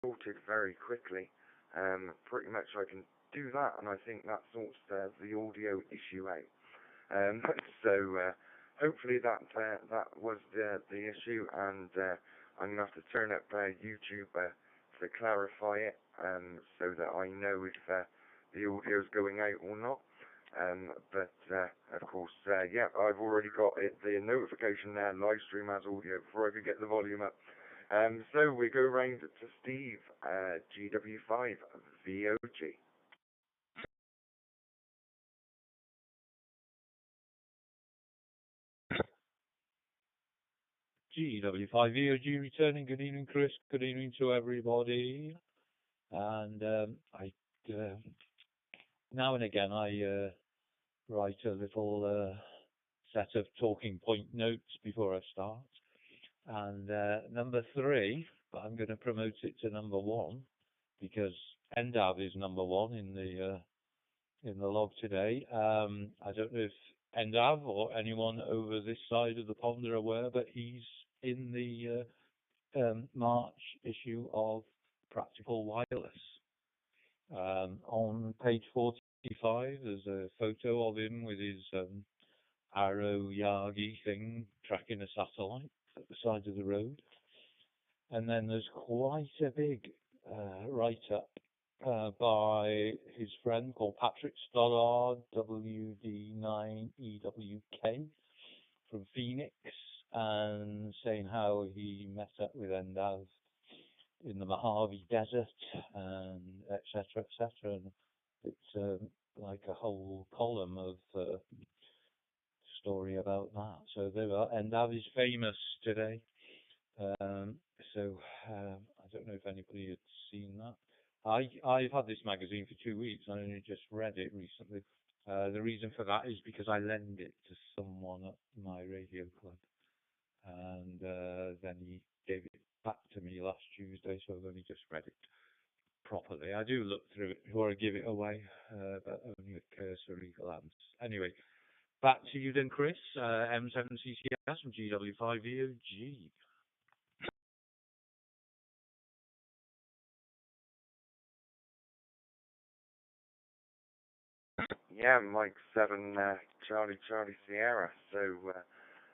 sorted very quickly. Pretty much I can do that, and I think that sorts the audio issue out. So hopefully that was the issue, and I'm gonna have to turn up YouTube to clarify it, so that I know if the audio's going out or not. But of course, yeah, I've already got the notification there, live stream as audio, before I could get the volume up. So we go round to Steve, GW5VOG. GW5VOG returning. Good evening, Chris. Good evening to everybody. And now and again I write a little set of talking point notes before I start. And number 3, but I'm going to promote it to number 1 because NDAV is number 1 in the log today. I don't know if NDAV or anyone over this side of the pond are aware, but he's in the March issue of Practical Wireless. On page 45, there's a photo of him with his W.D.R.G thing tracking a satellite at the side of the road. And then there's quite a big write-up by his friend called Patrick Stoddard, WD9EWK, from Phoenix, and saying how he met up with NDAV in the Mojave Desert, and etc., etc. And it's like a whole column of story about that. So there are, NDAV is famous today. So I don't know if anybody had seen that. I've had this magazine for 2 weeks. I only just read it recently. The reason for that is because I lend it to someone at my radio club, and then he gave it back to me last Tuesday, so I've only just read it properly. I do look through it before I give it away, but only with cursory glance. Anyway, back to you then, Chris. M7CCS from GW5VOG. Yeah, Mike 7, Charlie Sierra. So,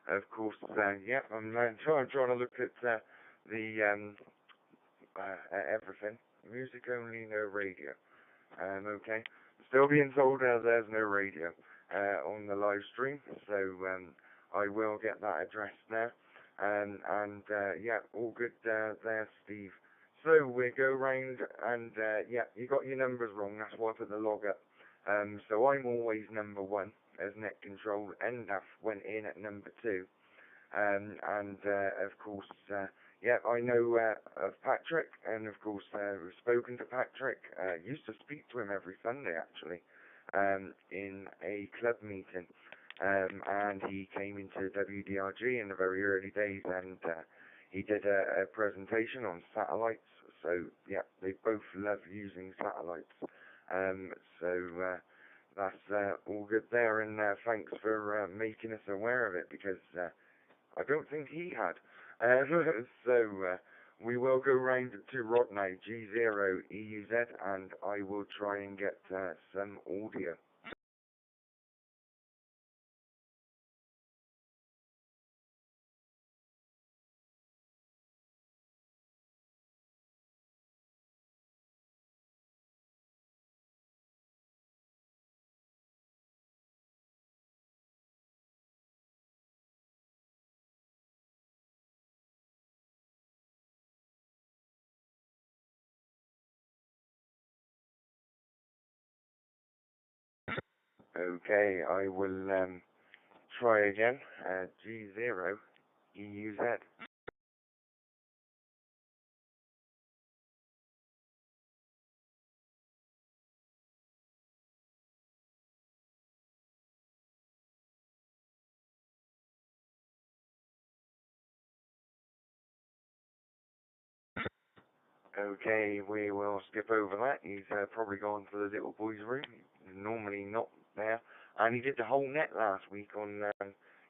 of course, yeah, I'm trying to look at everything. Music only, no radio. Okay. Still being told there's no radio on the live stream, so I will get that addressed there. And yeah, all good there, Steve. So we go round, and yeah, you got your numbers wrong. That's why I put the log up. So I'm always number 1 as net control. NDAF went in at number 2. And of course, yeah, I know of Patrick, and of course, we've spoken to Patrick. Used to speak to him every Sunday, actually, in a club meeting. And he came into W.D.R.G in the very early days, and he did a presentation on satellites. So, yeah, they both love using satellites. So that's all good there, and thanks for making us aware of it, because I don't think he had. So we will go round to Rod now, G0EUZ, and I will try and get some audio. Okay, I will try again. G0EUZ. Okay, we will skip over that. He's probably gone to the little boy's room. He's normally not there. And he did the whole net last week on,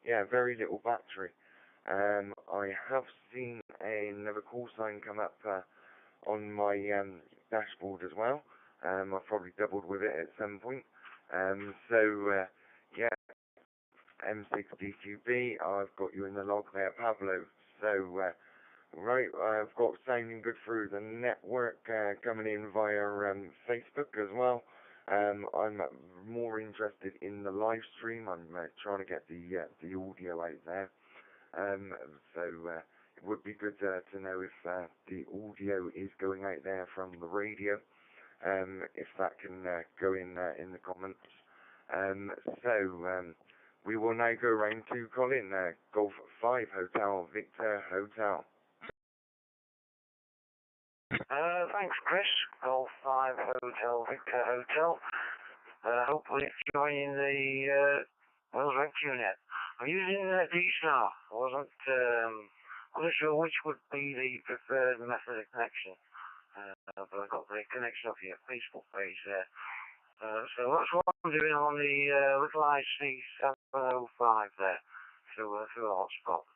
yeah, very little battery. I have seen another call sign come up on my dashboard as well. I've probably doubled with it at some point. Yeah, M6DQB, I've got you in the log there, Pablo. Right, I've got sounding good through the network, coming in via Facebook as well. I'm more interested in the live stream. I'm trying to get the audio out there. It would be good to know if the audio is going out there from the radio. If that can go in the comments. We will now go round to Colin, Golf 5 Hotel, Victor Hotel. Thanks, Chris. Golf 5 Hotel, Victor Hotel. Hopefully joining the Ragchew Net. I'm using DStar. Wasn't sure which would be the preferred method of connection. But I got the connection off your Facebook page there. So that's what I'm doing on the little IC705 there, through a hotspot.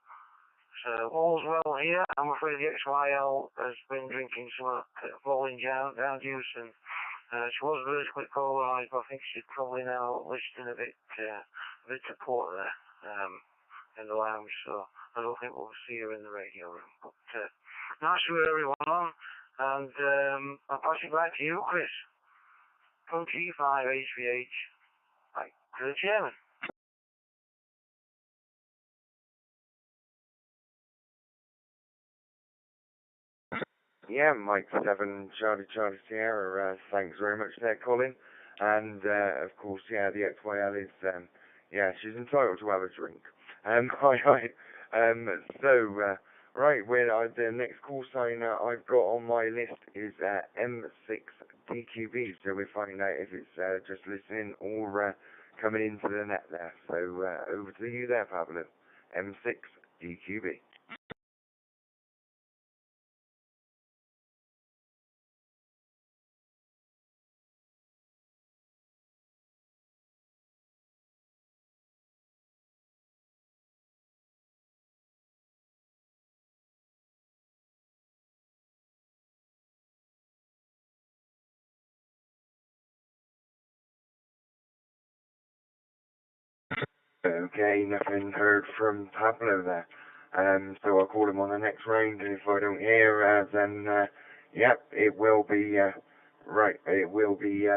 So all's well here. I'm afraid the XYL has been drinking some falling down juice, and she was really quite polarised, but I think she's probably now listing a bit to port there in the lounge, so I don't think we'll see her in the radio room. But nice to hear everyone on, and I'll pass it back to you, Chris. From G5HVH, back to the chairman. Yeah, Mike 7, Charlie Sierra, thanks very much there, Colin. And, of course, yeah, the XYL is, yeah, she's entitled to have a drink. Hi. Right, the next call sign I've got on my list is M6DQB, so we'll find out if it's just listening or coming into the net there. So, over to you there, Pablo. M6DQB. Okay, nothing heard from Pablo there. So I'll call him on the next round, and if I don't hear, then, yep, it will be, it will be,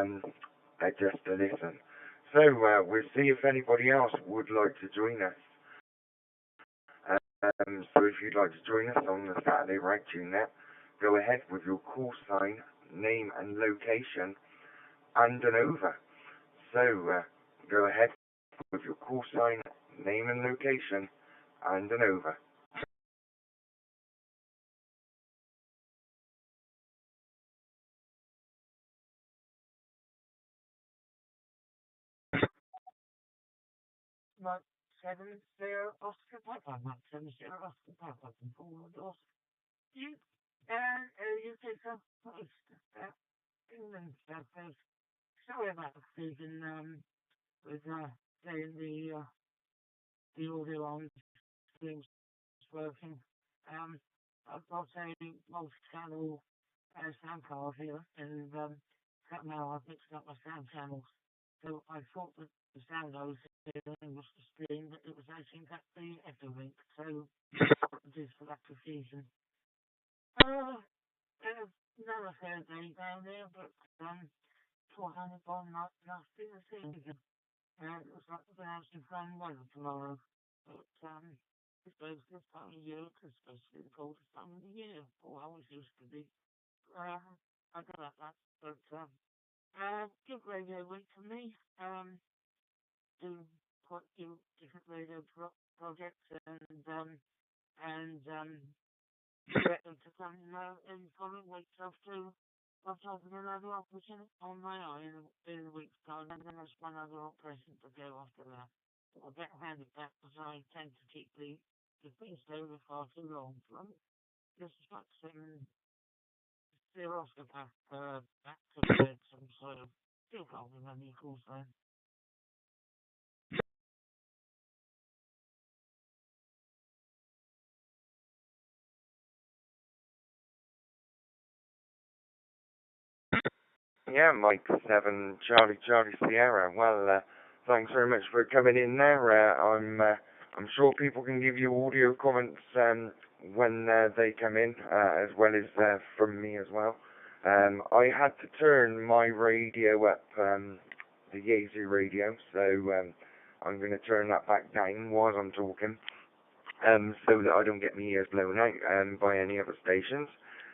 just a listen. So, we'll see if anybody else would like to join us. So if you'd like to join us on the Saturday Ragchew Net, go ahead with your call sign, name and location, and an over. So, go ahead with your call sign, name and location, and an over. Mike 70 Oscar Papa, Mike 70 Oscar Papa, from forward Oscar. You take some post England stuff. Sorry about the season with saying the audio on things working. I've got a multi-channel sound card here, and now I've mixed up my sound channels. So I thought that the sound I was hearing was the stream, but it was actually the Echolink. So apologies for that confusion. Another third day down there, but thought I had gone nasty this evening. It looks like we're going to have some fun weather tomorrow. But I suppose this time of year, because it's basically the coldest time of the year, or always used to be. I don't know that, but good radio week for me. Do quite a few different radio projects, and get them to come in the following weeks after I've taken another operation on my eye in a week's time, and then there's one other operation to go after that. I better hand it back because I tend to keep the things over far too long. Just like saying, still Oscar back to bed, some sort of, still can't remember your call sign. Yeah, Mike 7 Charlie Sierra. Well, thanks very much for coming in there. I'm sure people can give you audio comments when they come in, as well as from me as well. I had to turn my radio up, the Yazoo radio, so I'm going to turn that back down while I'm talking, so that I don't get my ears blown out by any other stations.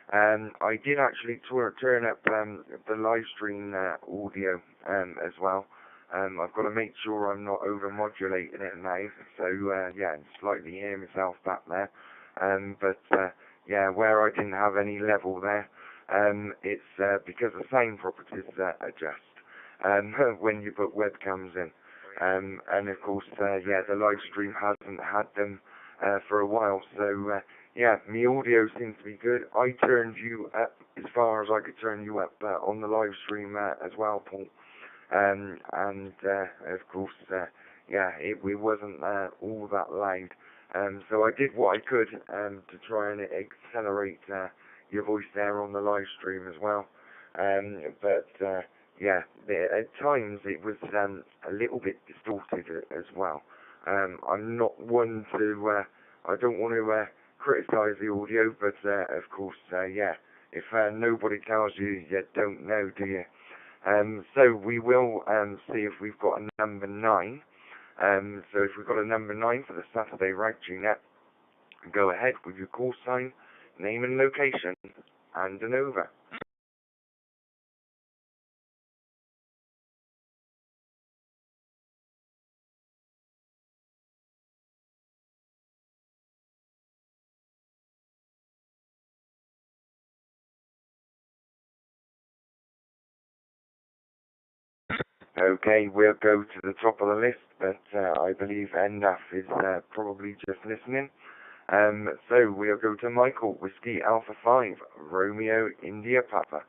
I did actually turn up the live stream audio as well. I've got to make sure I'm not over-modulating it now, so yeah, slightly hear myself back there. Yeah, where I didn't have any level there, it's because the sound properties adjust when you put webcams in. And of course, yeah, the live stream hasn't had them for a while, so yeah, my audio seems to be good. I turned you up as far as I could turn you up on the live stream as well, Paul. And of course, yeah, it wasn't all that loud. So I did what I could to try and accelerate your voice there on the live stream as well. Yeah, at times it was a little bit distorted as well. I'm not one to, I don't want to criticise the audio, but of course, yeah, if nobody tells you, you don't know, do you? So we will see if we've got a number 9. So if we've got a number 9 for the Saturday Ragchew Net, go ahead with your call sign, name and location, and an over. Okay, we'll go to the top of the list, but I believe NDAF is probably just listening. So we'll go to Michael, Whiskey Alpha 5, Romeo India Papa.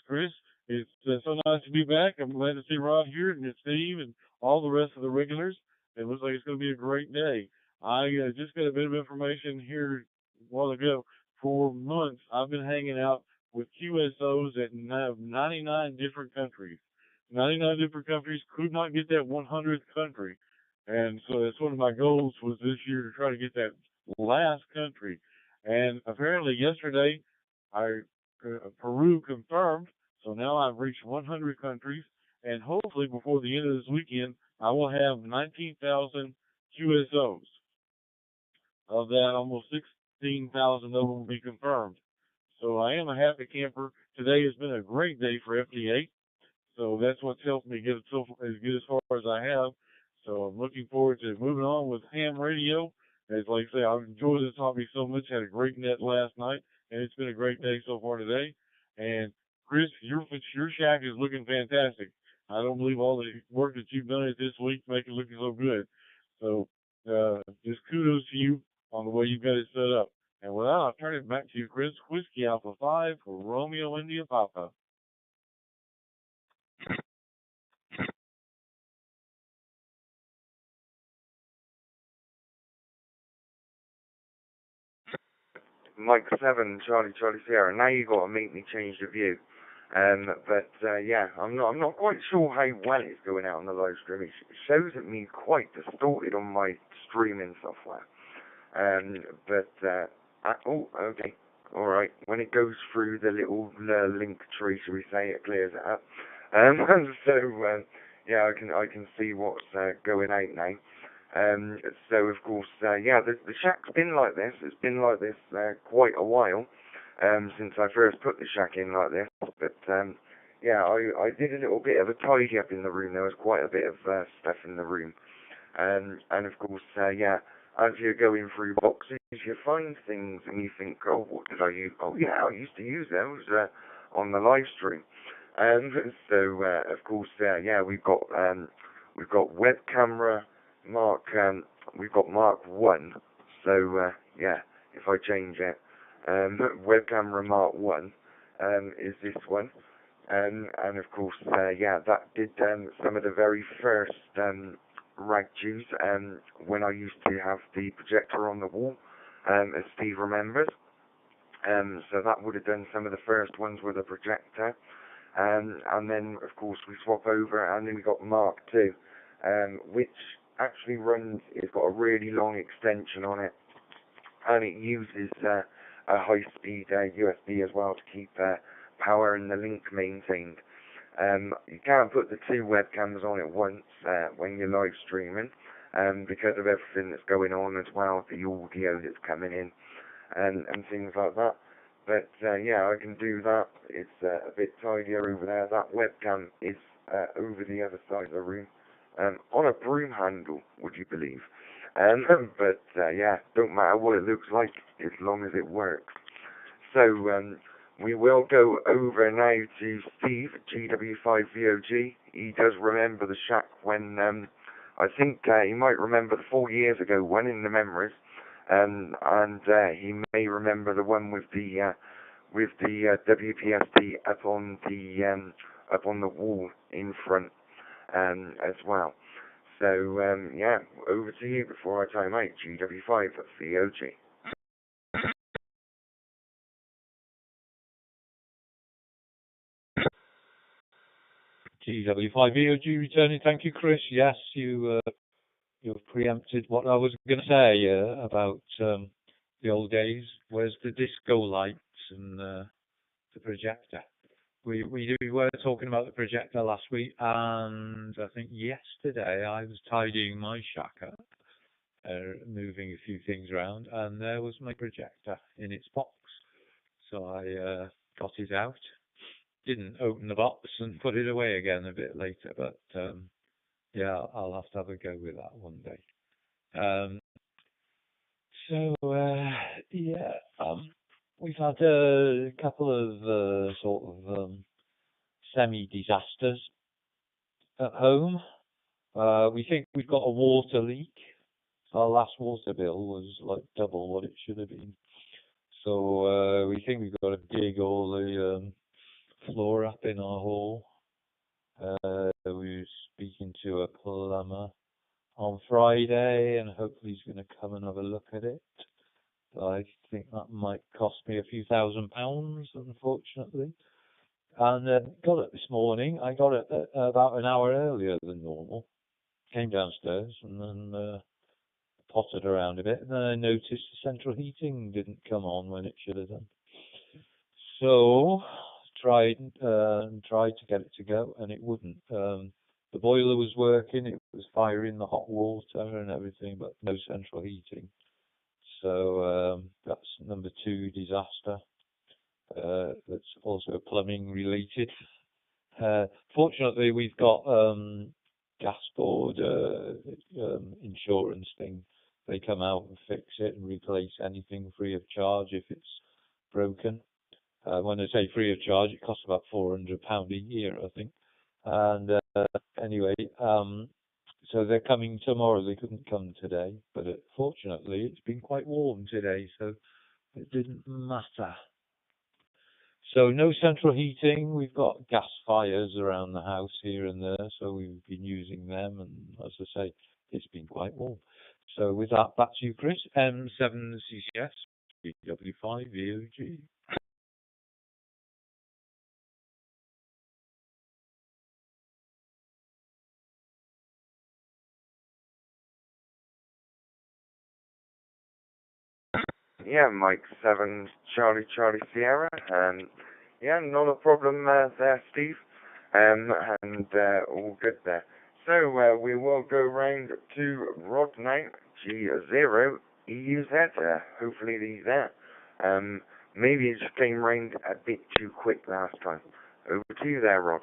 Chris, it's so nice to be back. I'm glad to see Rob here and Steve and all the rest of the regulars. It looks like it's going to be a great day. I just got a bit of information here a while ago. For months, I've been hanging out with QSOs at 99 different countries. 99 different countries, could not get that 100th country. And so that's one of my goals was this year to try to get that last country. And apparently yesterday, Peru confirmed, so now I've reached 100 countries, and hopefully before the end of this weekend, I will have 19,000 QSOs. Of that, almost 16,000 of them will be confirmed. So I am a happy camper. Today has been a great day for FT8. So that's what's helped me get it as good as far as I have. So I'm looking forward to moving on with ham radio. As like I say, I've enjoyed this hobby so much. Had a great net last night, and it's been a great day so far today. And Chris, your shack is looking fantastic. I don't believe all the work that you've done it this week make it look so good. So just kudos to you on the way you've got it set up. And with that, I'll turn it back to you, Chris. Whiskey Alpha 5 for Romeo India Papa. Mike 7 Charlie Sierra. Now you got to make me change the view. Yeah, I'm not quite sure how well it's going out on the live stream. It shows at me quite distorted on my streaming software. Oh, okay, all right. When it goes through the little link tree, shall we say, it clears it up. Yeah, I can see what's going out now. So of course, yeah, the shack's been like this. It's been like this quite a while since I first put the shack in like this. But yeah, I did a little bit of a tidy up in the room. There was quite a bit of stuff in the room, and of course, yeah, as you're going through boxes, you find things and you think, oh, what did I use? Oh yeah, I used to use those on the live stream. So of course, yeah, we've got web camera Mark, we've got Mark 1, so yeah, if I change it, web camera Mark 1 is this one, and of course, yeah, that did some of the very first Ragchews when I used to have the projector on the wall, as Steve remembers. So that would have done some of the first ones with a projector. And then, of course, we swap over, and then we got Mark II, which actually runs, it's got a really long extension on it, and it uses a high-speed USB as well to keep power and the link maintained. You can't put the two webcams on at once when you're live streaming, because of everything that's going on as well, the audio that's coming in, and things like that. But yeah, I can do that. It's a bit tidier over there. That webcam is over the other side of the room, on a broom handle, would you believe? But yeah, don't matter what it looks like as long as it works. So we will go over now to Steve, GW5VOG. He does remember the shack when, I think he might remember the 4 years ago one in the memories, and he may remember the one with the WPST up on the wall in front as well. So yeah, over to you before I time out. GW5VOG. GW5VOG returning. Thank you, Chris. Yes, you've preempted what I was going to say about the old days. Where's the disco lights and the projector? We were talking about the projector last week, and I think yesterday I was tidying my shack up, moving a few things around, and there was my projector in its box. So I got it out. Didn't open the box and put it away again a bit later, but yeah, I'll have to have a go with that one day. Yeah, we've had a couple of sort of semi-disasters at home. We think we've got a water leak. Our last water bill was like double what it should have been. So we think we've got to dig all the floor up in our hall. We were speaking to a plumber on Friday, and hopefully he's going to come and have a look at it. I think that might cost me a few £1,000s, unfortunately. And got it this morning. I got it about an hour earlier than normal. Came downstairs and then pottered around a bit, and then I noticed the central heating didn't come on when it should have done. So tried to get it to go, and it wouldn't. The boiler was working, it was firing the hot water and everything, but no central heating. So that's number 2 disaster. That's also plumbing related. Fortunately, we've got gas board insurance thing. They come out and fix it and replace anything free of charge if it's broken. When I say free of charge, it costs about £400 a year, I think. And anyway, so they're coming tomorrow. They couldn't come today, but fortunately, it's been quite warm today, so it didn't matter. So no central heating. We've got gas fires around the house here and there, so we've been using them. And as I say, it's been quite warm. So with that, back to you, Chris. M7CCS, GW5VOG. Yeah, Mike 7 Charlie Sierra. Yeah, not a problem there, Steve. And all good there. So we will go round to Rod now, G0 EUZ. Hopefully he's there. Maybe it just came round a bit too quick last time. Over to you there, Rod.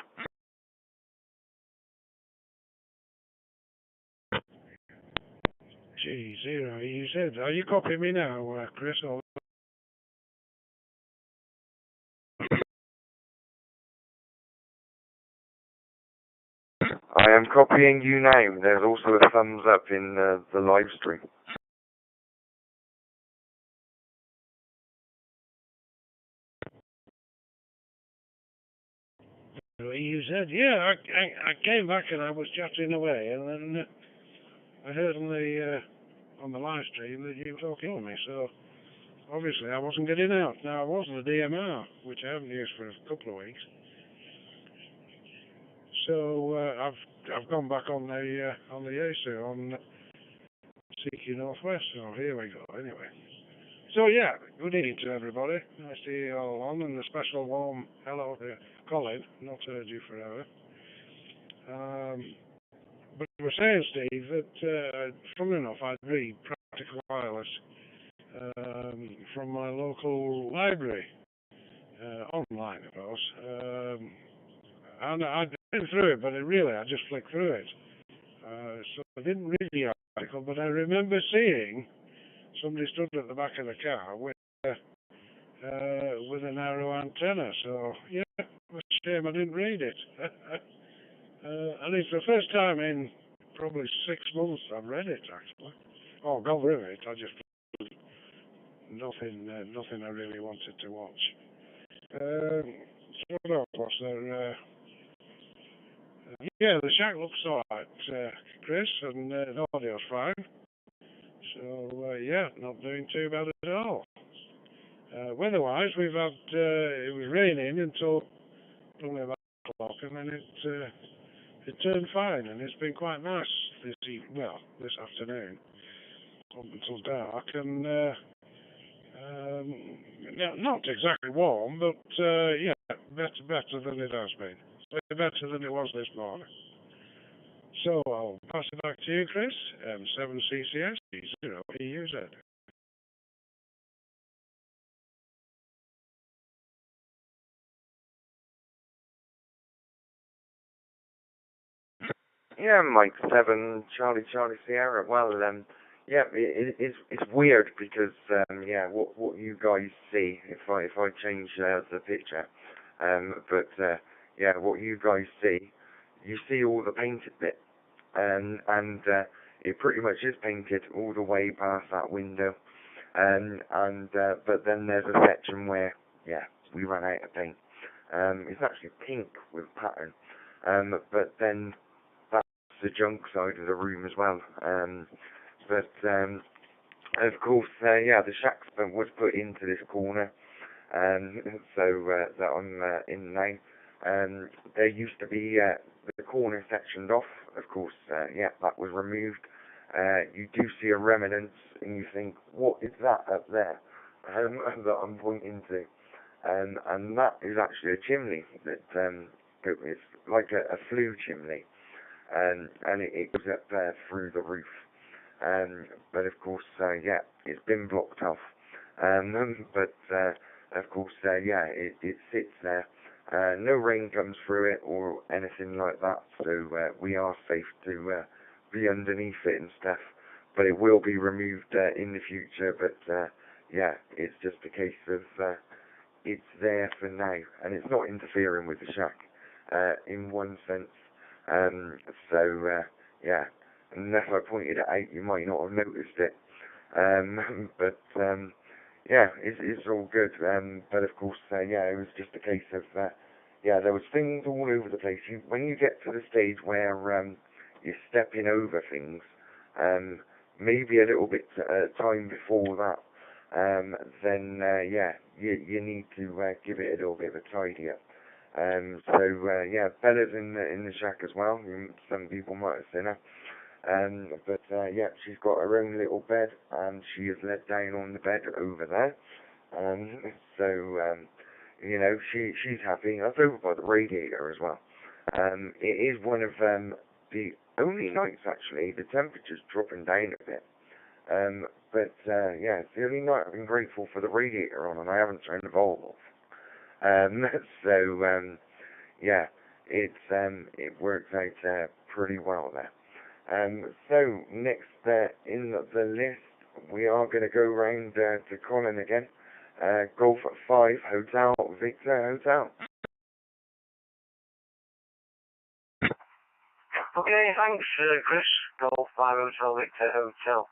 G0 EUZ. Are you copying me now, Chris? Or I am copying you now. There's also a thumbs up in the live stream. EUZ? Yeah, I came back and I was chatting away, and then I heard on the live stream that you were talking to me, so obviously I wasn't getting out. Now, I was on the DMR, which I haven't used for a couple of weeks. So I've gone back on the ASU on cqnorthwest. So here we go. Anyway. So yeah, good evening to everybody. Nice to see you all on, and a special warm hello to Colin. Not heard you forever. But you were saying, Steve, that funnily enough, I'd read Practical Wireless from my local library, online, of course. And I'd been through it, but I just flicked through it. So I didn't read the article, but I remember seeing somebody stood at the back of the car with a narrow antenna. So yeah, it was a shame I didn't read it. And it's the first time in probably 6 months I've read it, actually. Oh, gone through it. I just nothing I really wanted to watch. So what else was there? Yeah, the shack looks alright, Chris, and the audio's fine. So yeah, not doing too bad at all. Weather-wise, we've had it was raining until probably about 8 o'clock, and then it turned fine, and it's been quite nice this afternoon up until dark, and not exactly warm, but yeah, better than it has been. Better than it was this morning. So I'll pass it back to you, Chris. M7CCS 0PUZ. Yeah, Mike 7, Charlie Sierra. Well, yeah, it's weird because yeah, what you guys see if I change the picture, but yeah, what you guys see, you see all the painted bit, and it pretty much is painted all the way past that window, but then there's a section where yeah, we ran out of paint. It's actually pink with pattern, but then the junk side of the room as well. But of course, yeah, the shack was put into this corner, so that I'm in now. There used to be the corner sectioned off. Of course, yeah, that was removed. You do see a remnant, and you think, what is that up there that I'm pointing to? And that is actually a chimney that it's like a flue chimney. And it goes up there through the roof. But of course, yeah, it's been blocked off. But of course, yeah, it sits there. No rain comes through it or anything like that, so we are safe to be underneath it and stuff. But it will be removed in the future. But yeah, it's just a case of it's there for now, and it's not interfering with the shack in one sense. So yeah, unless I pointed it out, you might not have noticed it. But yeah, it's all good. But of course, yeah, it was just a case of yeah, there was things all over the place. When you get to the stage where you're stepping over things, maybe a little bit time before that, then yeah, you need to give it a little bit of a tidy up. So yeah, Bella's in the shack as well. Some people might have seen her. But yeah, she's got her own little bed, and she is let down on the bed over there. So you know, she's happy. That's over by the radiator as well. It is one of the only nights actually the temperature's dropping down a bit. But yeah, it's the only night I've been grateful for the radiator on, and I haven't turned the bulb off. So yeah, it works out pretty well there. So next in the list, we are going to go round to Colin again. Golf 5 Hotel Victor Hotel. Okay, thanks, Chris. Golf 5 Hotel Victor Hotel.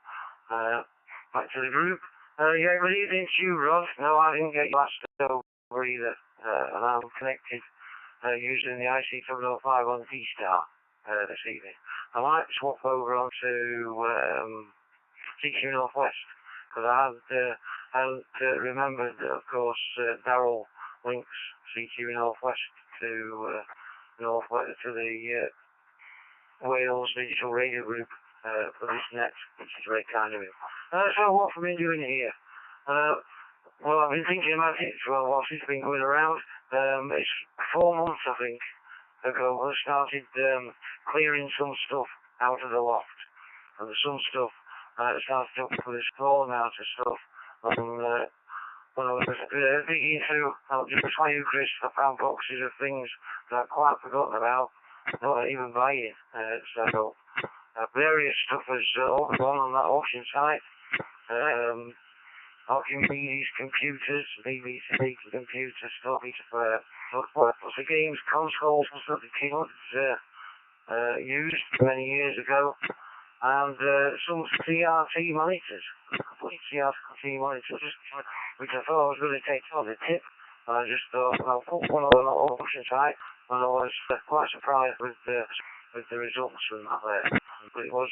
Back to the group. Yeah, good evening to you, Rod. No, I didn't get you asked over either. And I'm connected using the IC705 on DStar this evening. I might swap over onto CQ Northwest, because I and remembered that, of course, Darrell links CQ Northwest to Northwest to the Wales Digital Radio Group for this net, which is very kind of him. So what have I been doing here? Well, I've been thinking about it whilst it's been going around. It's 4 months, I think, ago I started clearing some stuff out of the loft. And some stuff started up with a small amount of stuff. And when I was digging through, just like you, Chris, I found boxes of things that I'd quite forgotten about, not even buying. So various stuff has all gone on that auction site. Archimedes computers, BBC computers, stuff for the games, consoles and stuff the kids used many years ago, and some CRT monitors, complete CRT monitors, which I thought I was going to take on the tip. I just thought I'll put one on the auction site, and I was quite surprised with the results from that there. It was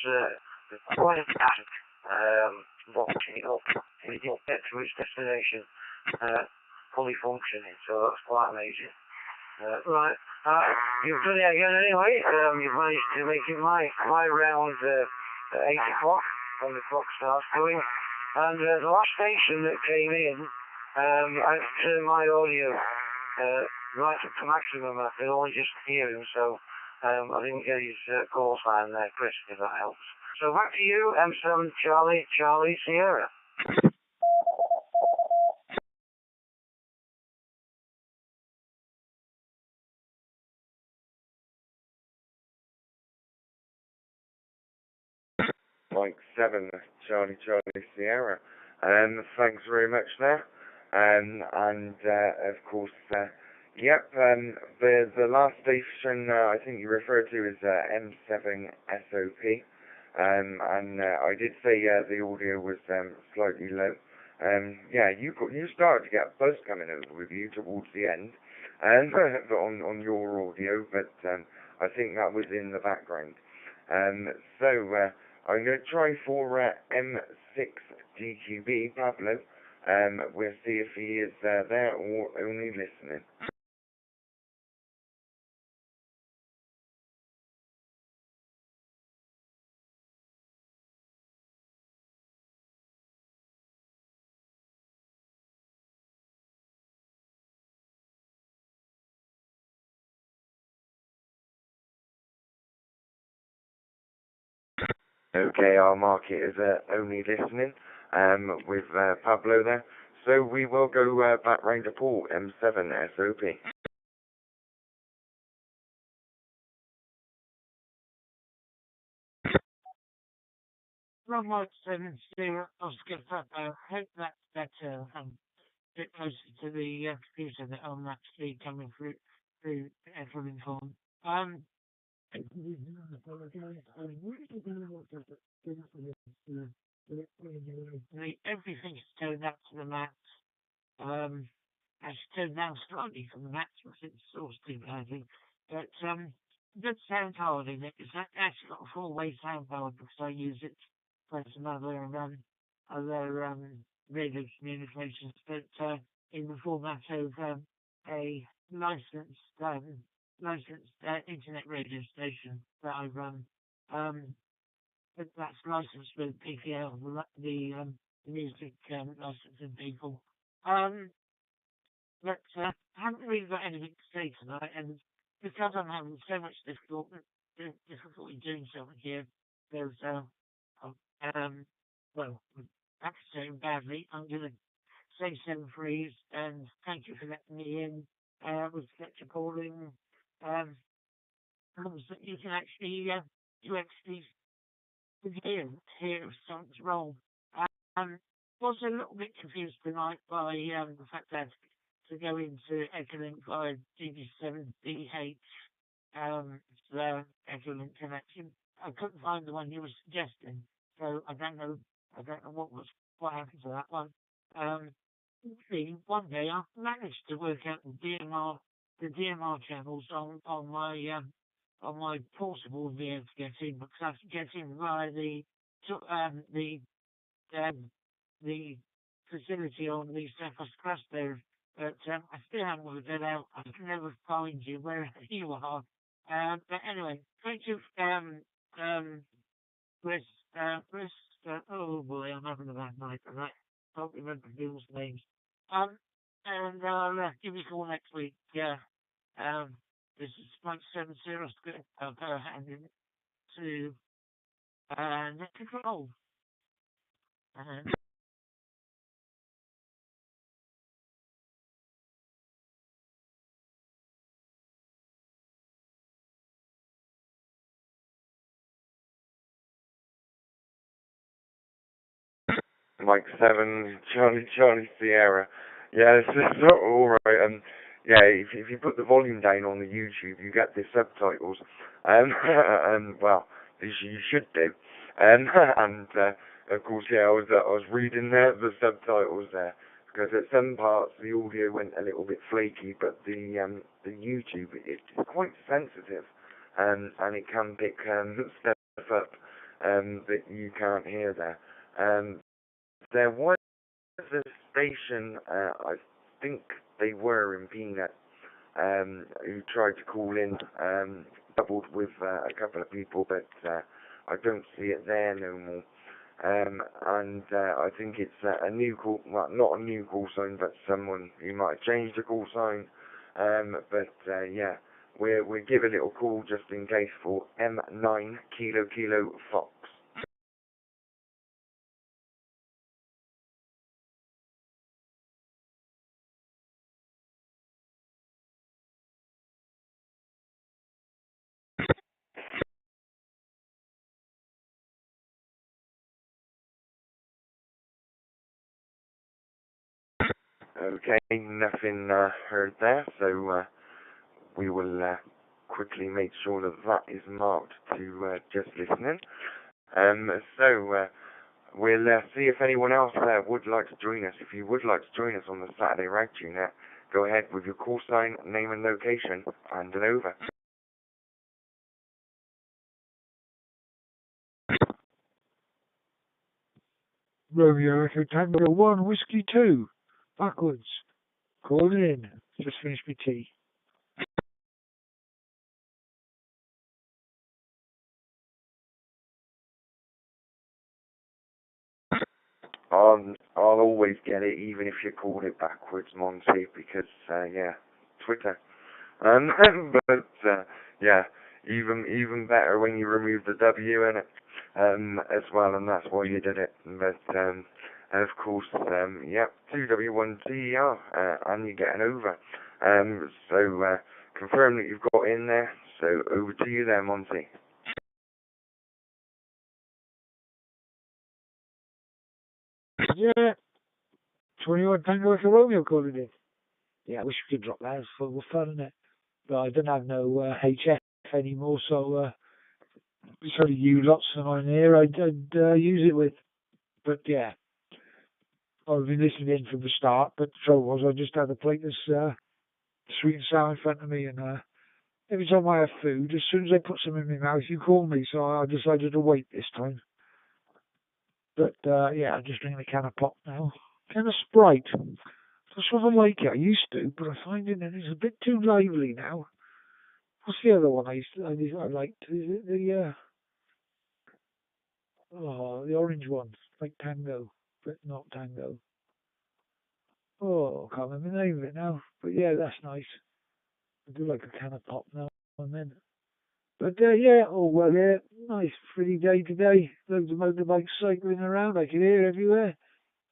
quite fantastic. Boxing it up, it didn't get to its destination fully functioning, so that's quite amazing. Right, you've done it again anyway. You've managed to make it my round at 8 o'clock when the clock starts going. And the last station that came in, I turned my audio right up to maximum. I could only just hear him, so I didn't get his call sign there, Chris, if that helps. So back to you, M7 Charlie Sierra. Mike 7, Charlie Sierra. Thanks very much there. And of course, yep, the last station I think you referred to is M7SOP. And I did say the audio was slightly low. Yeah, you started to get a buzz coming over with you towards the end, and on your audio, but I think that was in the background. So I'm going to try for M6GQB Pablo. We'll see if he is there or only listening. Okay, I'll mark it as only listening with Pablo there. So we will go back round to Paul, M7SOP. From Mike 7 Sierra, Oscar Papa, I hope that's better. A bit closer to the computer that I'm actually coming through Echolink on. Everything's turned up to the max. It's turned down slightly from the max because it's sourced too badly. But good sound quality. It's actually got a 4-way sound card because I use it for some other radio communications, but in the format of a licensed internet radio station that I run. That's licensed with PPL, the music licensing people. But I haven't really got anything to say tonight, and because I'm having so much difficulty doing something here, there's well, that's saying badly. I'm going to say 7 freeze, and thank you for letting me in with lecture calling. That you can actually hear if something's wrong. Was a little bit confused tonight by the fact that to go into Echolink via DD7DH, the Echolink connection, I couldn't find the one you were suggesting, so I don't know what happened to that one. One day I managed to work out the DMR channels on my portable VO to get in, because I could get in via the facility on the Surface Crest there, but I still haven't worked it out. I can never find you wherever you are. But anyway, thank you, Chris, oh boy, I'm having a bad night tonight. Can't remember people's names. And I'll give you a call next week. Yeah. This is Mike 7-0 handing to Net Control. And Mike 7, Charlie Sierra. Yeah, it's alright. Yeah, if you put the volume down on the YouTube, you get the subtitles. Well, you should do. And of course, yeah, I was reading the subtitles there, because at some parts the audio went a little bit flaky, but the YouTube it's quite sensitive, and it can pick stuff up that you can't hear there. There was a station, I think they were in Peanut, who tried to call in, doubled with a couple of people, but I don't see it there no more. And I think it's a new call, well, not a new call sign, but someone who might have changed the call sign. But yeah, we'll give a little call just in case for M9 Kilo Fox. Okay, nothing heard there, so we will quickly make sure that that is marked to just listening. So we'll see if anyone else would like to join us. If you would like to join us on the Saturday Ragchew Net, go ahead with your call sign, name and location, and an over. Romeo Echo Tango 1, Whiskey 2, backwards. Calling in. Just finished my tea. I'll always get it, even if you called it backwards, Monty, because, yeah, Twitter. But, yeah, even better when you remove the W in it, as well, and that's why you did it. But, of course, yeah, 2W1TER, and you get an over. So, confirm that you've got in there, so over to you there, Monty. Yeah. 21 Tango Echo Romeo calling in. Yeah, I wish we could drop that. It's fun, isn't it? But I don't have no HF anymore, so it's only you lots of mine here I'd use it with. But yeah, I've been listening in from the start, but the trouble was I just had a plate of sweet and sour in front of me, and every time I have food, as soon as I put some in my mouth, you call me, so I decided to wait this time. But yeah, I'm just drinking a can of pop now. Can of Sprite. That's what I like it. I used to, but I find it it's a bit too lively now. What's the other one I liked? Is it the the orange one, like Tango, but not Tango. Oh, I can't remember the name of it now. But yeah, that's nice. I do like a can of pop now and then. But yeah, oh well, yeah, nice pretty day today. Loads of motorbikes cycling around. I can hear everywhere.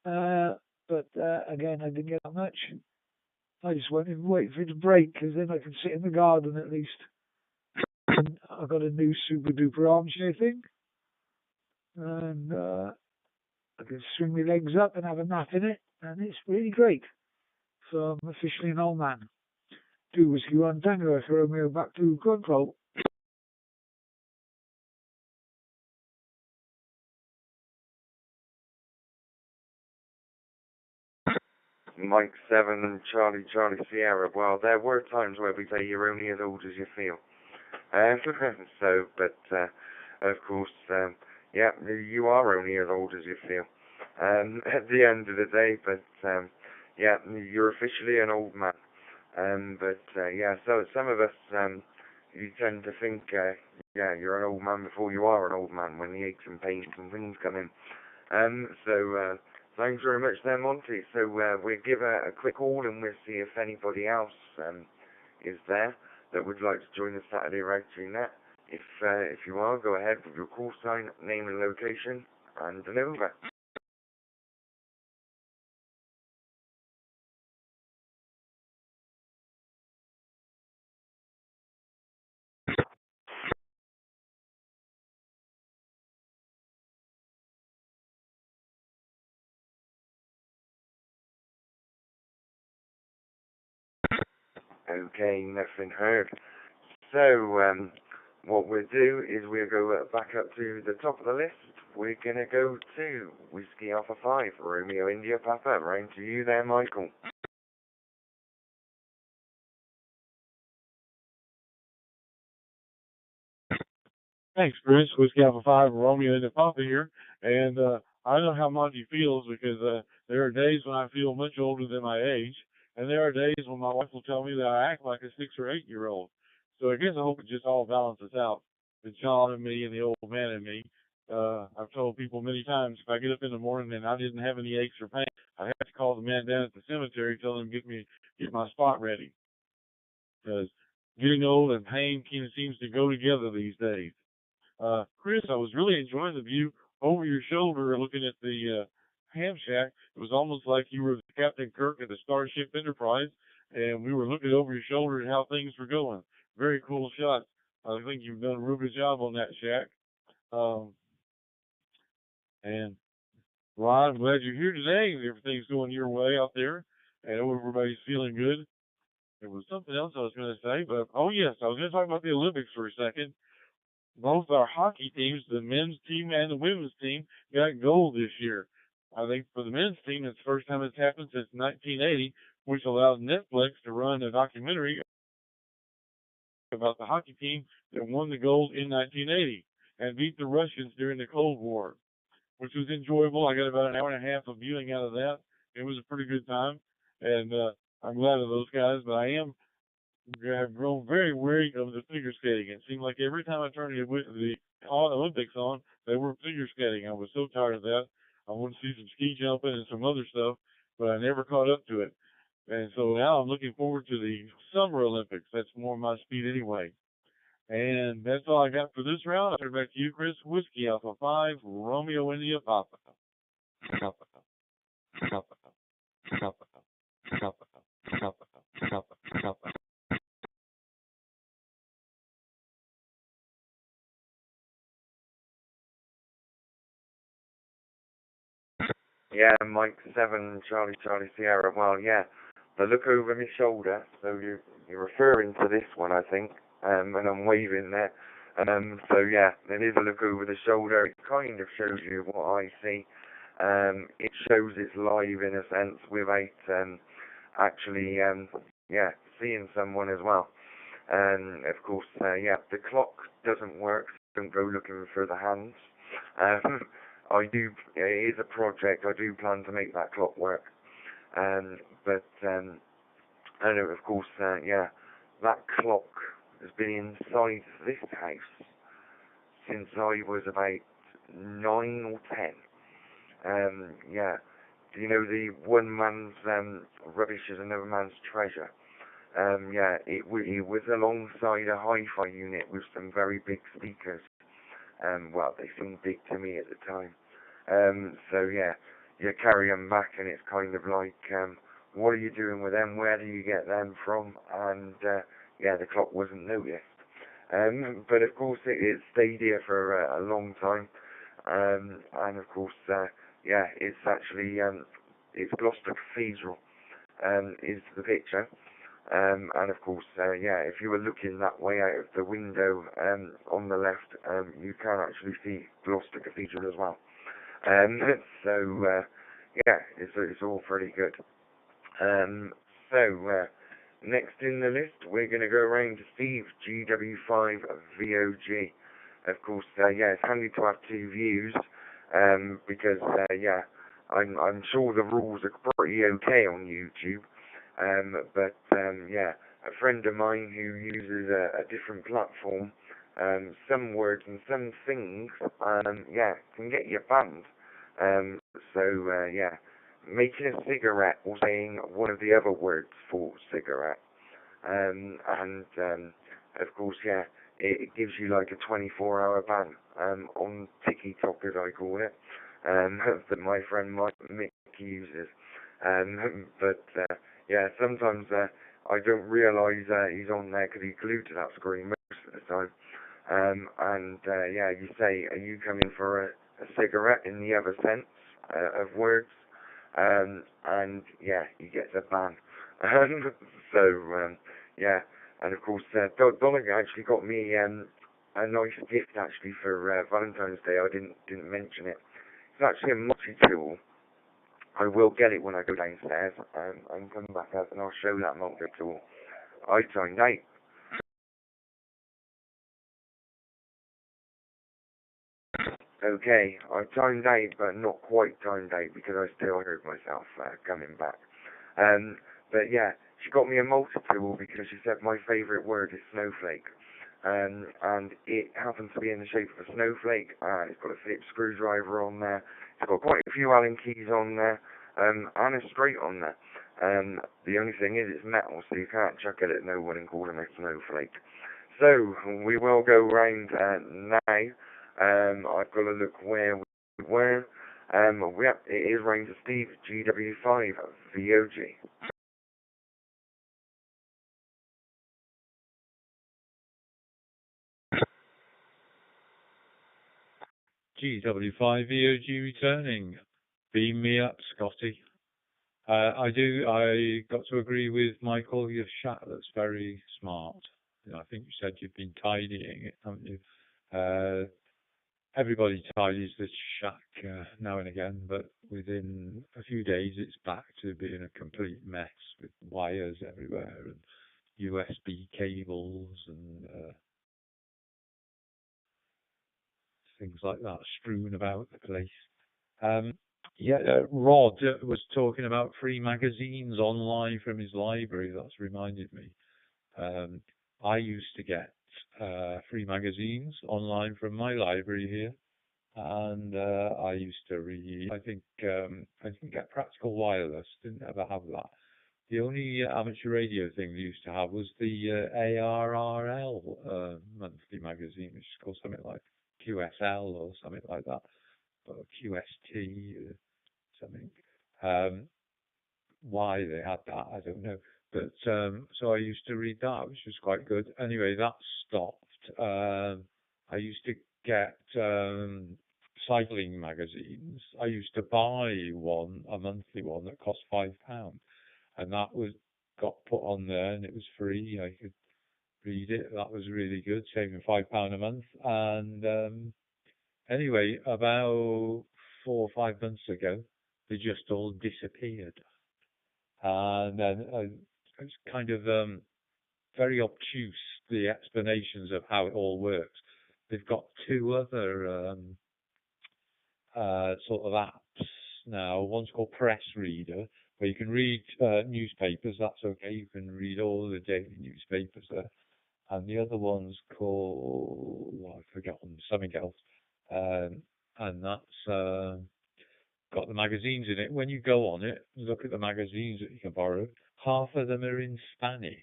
But again, I didn't get that much. I just went and wait for it to break, because then I can sit in the garden at least. And I got a new super duper armchair thing, and I can swing my legs up and have a nap in it, and it's really great. So I'm officially an old man. 2 Whiskey 1 Tango Echo Romeo back to control. Mike 7 and Charlie Sierra. Well, there were times where we say you're only as old as you feel. So, but of course, yeah, you are only as old as you feel. at the end of the day, but yeah, you're officially an old man. Yeah, so some of us, you tend to think, yeah, you're an old man before you are an old man when the aches and pains and things come in. Thanks very much there, Monty. So we'll give a quick call and we'll see if anybody else is there that would like to join the Saturday Ragchew Net. If you are, go ahead with your call sign, name and location, and an over. Okay, nothing heard. So, what we'll do is we'll go back up to the top of the list. We're going to go to Whiskey Alpha 5, Romeo India Papa. Round to you there, Michael. Thanks, Chris. Whiskey Alpha 5, Romeo India Papa here. And I know how Monty feels because there are days when I feel much older than my age. And there are days when my wife will tell me that I act like a 6 or 8 year old. So I guess I hope it just all balances out. The child in me and the old man in me. I've told people many times if I get up in the morning and I didn't have any aches or pain, I have to call the man down at the cemetery, tell him get my spot ready. Because getting old and pain kind of seems to go together these days. Chris, I was really enjoying the view over your shoulder looking at the ham shack. It was almost like you were Captain Kirk of the Starship Enterprise, and we were looking over your shoulder at how things were going. Very cool shot. I think you've done a real good job on that shack. And Rod, I'm glad you're here today. Everything's going your way out there, and everybody's feeling good. There was something else I was going to say, but oh yes, I was going to talk about the Olympics for a second. Both our hockey teams, the men's team and the women's team, got gold this year. I think for the men's team, it's the first time it's happened since 1980, which allowed Netflix to run a documentary about the hockey team that won the gold in 1980 and beat the Russians during the Cold War, which was enjoyable. I got about an hour and a half of viewing out of that. It was a pretty good time, and I'm glad of those guys, but I have grown very weary of the figure skating. It seemed like every time I turned the Olympics on, they were figure skating. I was so tired of that. I wanted to see some ski jumping and some other stuff, but I never caught up to it. And so now I'm looking forward to the Summer Olympics. That's more my speed anyway. And that's all I got for this round. I'll turn it back to you, Chris. Whiskey Alpha 5, Romeo India Papa. Papa. Papa. Papa. Papa. Papa. Papa. Papa. Yeah, Mike 7, Charlie Sierra. Well, yeah, the look over my shoulder. So you're referring to this one, I think. And I'm waving there. So yeah, there is a look over the shoulder. It kind of shows you what I see. It shows it's live in a sense without actually, yeah, seeing someone as well. And of course, yeah, the clock doesn't work. So don't go looking for the hands. It is a project. I do plan to make that clock work. And of course, yeah, that clock has been inside this house since I was about 9 or 10. Yeah, you know, the one man's rubbish is another man's treasure. Yeah, it was alongside a hi-fi unit with some very big speakers. Well, they seemed big to me at the time. So yeah, you carry them back and it's kind of like, what are you doing with them? Where do you get them from? And yeah, the clock wasn't noticed. But of course it stayed here for a long time. And of course, yeah, it's actually, it's Gloucester Cathedral, is the picture. And of course, yeah, if you were looking that way out of the window on the left, you can actually see Gloucester Cathedral as well. So yeah, it's all pretty good. So next in the list, we're going to go around to Steve, GW5VOG. Of course, yeah, it's handy to have two views, because yeah, I'm sure the rules are pretty okay on YouTube. But yeah, a friend of mine who uses a different platform, some words and some things, yeah, can get you banned. Yeah, making a cigarette or saying one of the other words for cigarette. Of course, yeah, it gives you like a 24-hour ban on TikTok, as I call it, that my friend Mick uses. Yeah, sometimes I don't realise he's on there because he's glued to that screen most of the time. Yeah, you say, are you coming for a cigarette in the other sense of words? Yeah, he gets a ban. Yeah, and of course, Donegal actually got me a nice gift actually for Valentine's Day. I didn't mention it. It's actually a multi-tool. I will get it when I go downstairs and come back up, and I'll show that multi-tool. I timed out. Okay, I timed out, but not quite timed out because I still heard myself coming back. But yeah, she got me a multi-tool because she said my favourite word is snowflake. And it happens to be in the shape of a snowflake. It's got a Phillips screwdriver on there. It's got quite a few Allen keys on there, and a straight on there. The only thing is it's metal, so you can't chuck it at no one and call him a snowflake. So, we will go round now. I've got to look where we were. Yep, it is round to Steve, GW5, VOG. GW5VOG returning. Beam me up, Scotty. I got to agree with Michael. Your shack looks very smart. I think you said you've been tidying it, haven't you? Everybody tidies this shack now and again, but within a few days it's back to being a complete mess with wires everywhere and USB cables and things like that strewn about the place. Rod was talking about free magazines online from his library. That's reminded me. I used to get free magazines online from my library here, and I used to read. I didn't get Practical Wireless. Didn't ever have that. The only amateur radio thing we used to have was the ARRL monthly magazine, which is called something like QSL or something like that, or QST or something. Why they had that, I don't know. But so I used to read that, which was quite good. Anyway, that stopped. I used to get cycling magazines. I used to buy a monthly one that cost £5, and that got put on there, and it was free. I could read it. That was really good, saving £5 a month. And anyway, about 4 or 5 months ago, they just all disappeared. And then it's kind of very obtuse, the explanations of how it all works. They've got 2 other sort of apps now. One's called Press Reader, where you can read newspapers. That's okay. You can read all the daily newspapers there. And the other one's called, I've forgotten, something else. And that's got the magazines in it. When you go on it, look at the magazines that you can borrow. Half of them are in Spanish,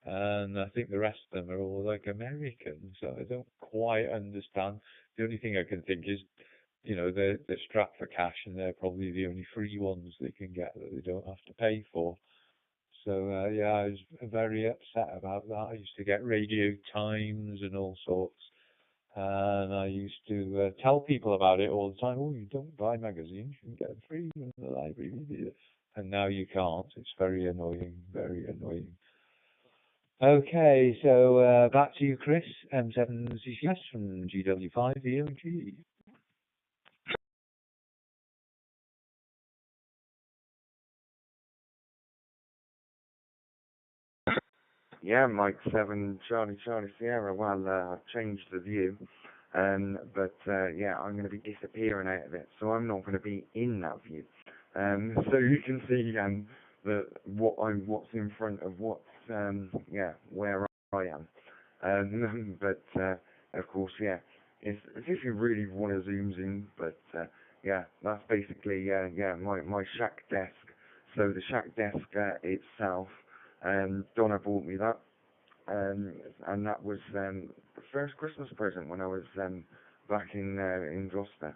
and I think the rest of them are all like American. So I don't quite understand. The only thing I can think is, they're strapped for cash, and they're probably the only free ones they can get that they don't have to pay for. So yeah, I was very upset about that. I used to get Radio Times and all sorts. And I used to tell people about it all the time. Oh, you don't buy magazines, you can get them free in the library. And now you can't. It's very annoying, very annoying. Okay, so back to you, Chris M7CCS from GW5VOG. Yeah, Mike 7 Charlie Sierra. Well, I've changed the view. But yeah, I'm going to be disappearing out of it, so I'm not going to be in that view. So you can see what's in front of what's yeah, where I am. But of course, yeah, it's if you really want to zoom in, but yeah, that's basically yeah, my shack desk. So the shack desk itself, Donna bought me that, and that was the first Christmas present when I was back in Gloucester.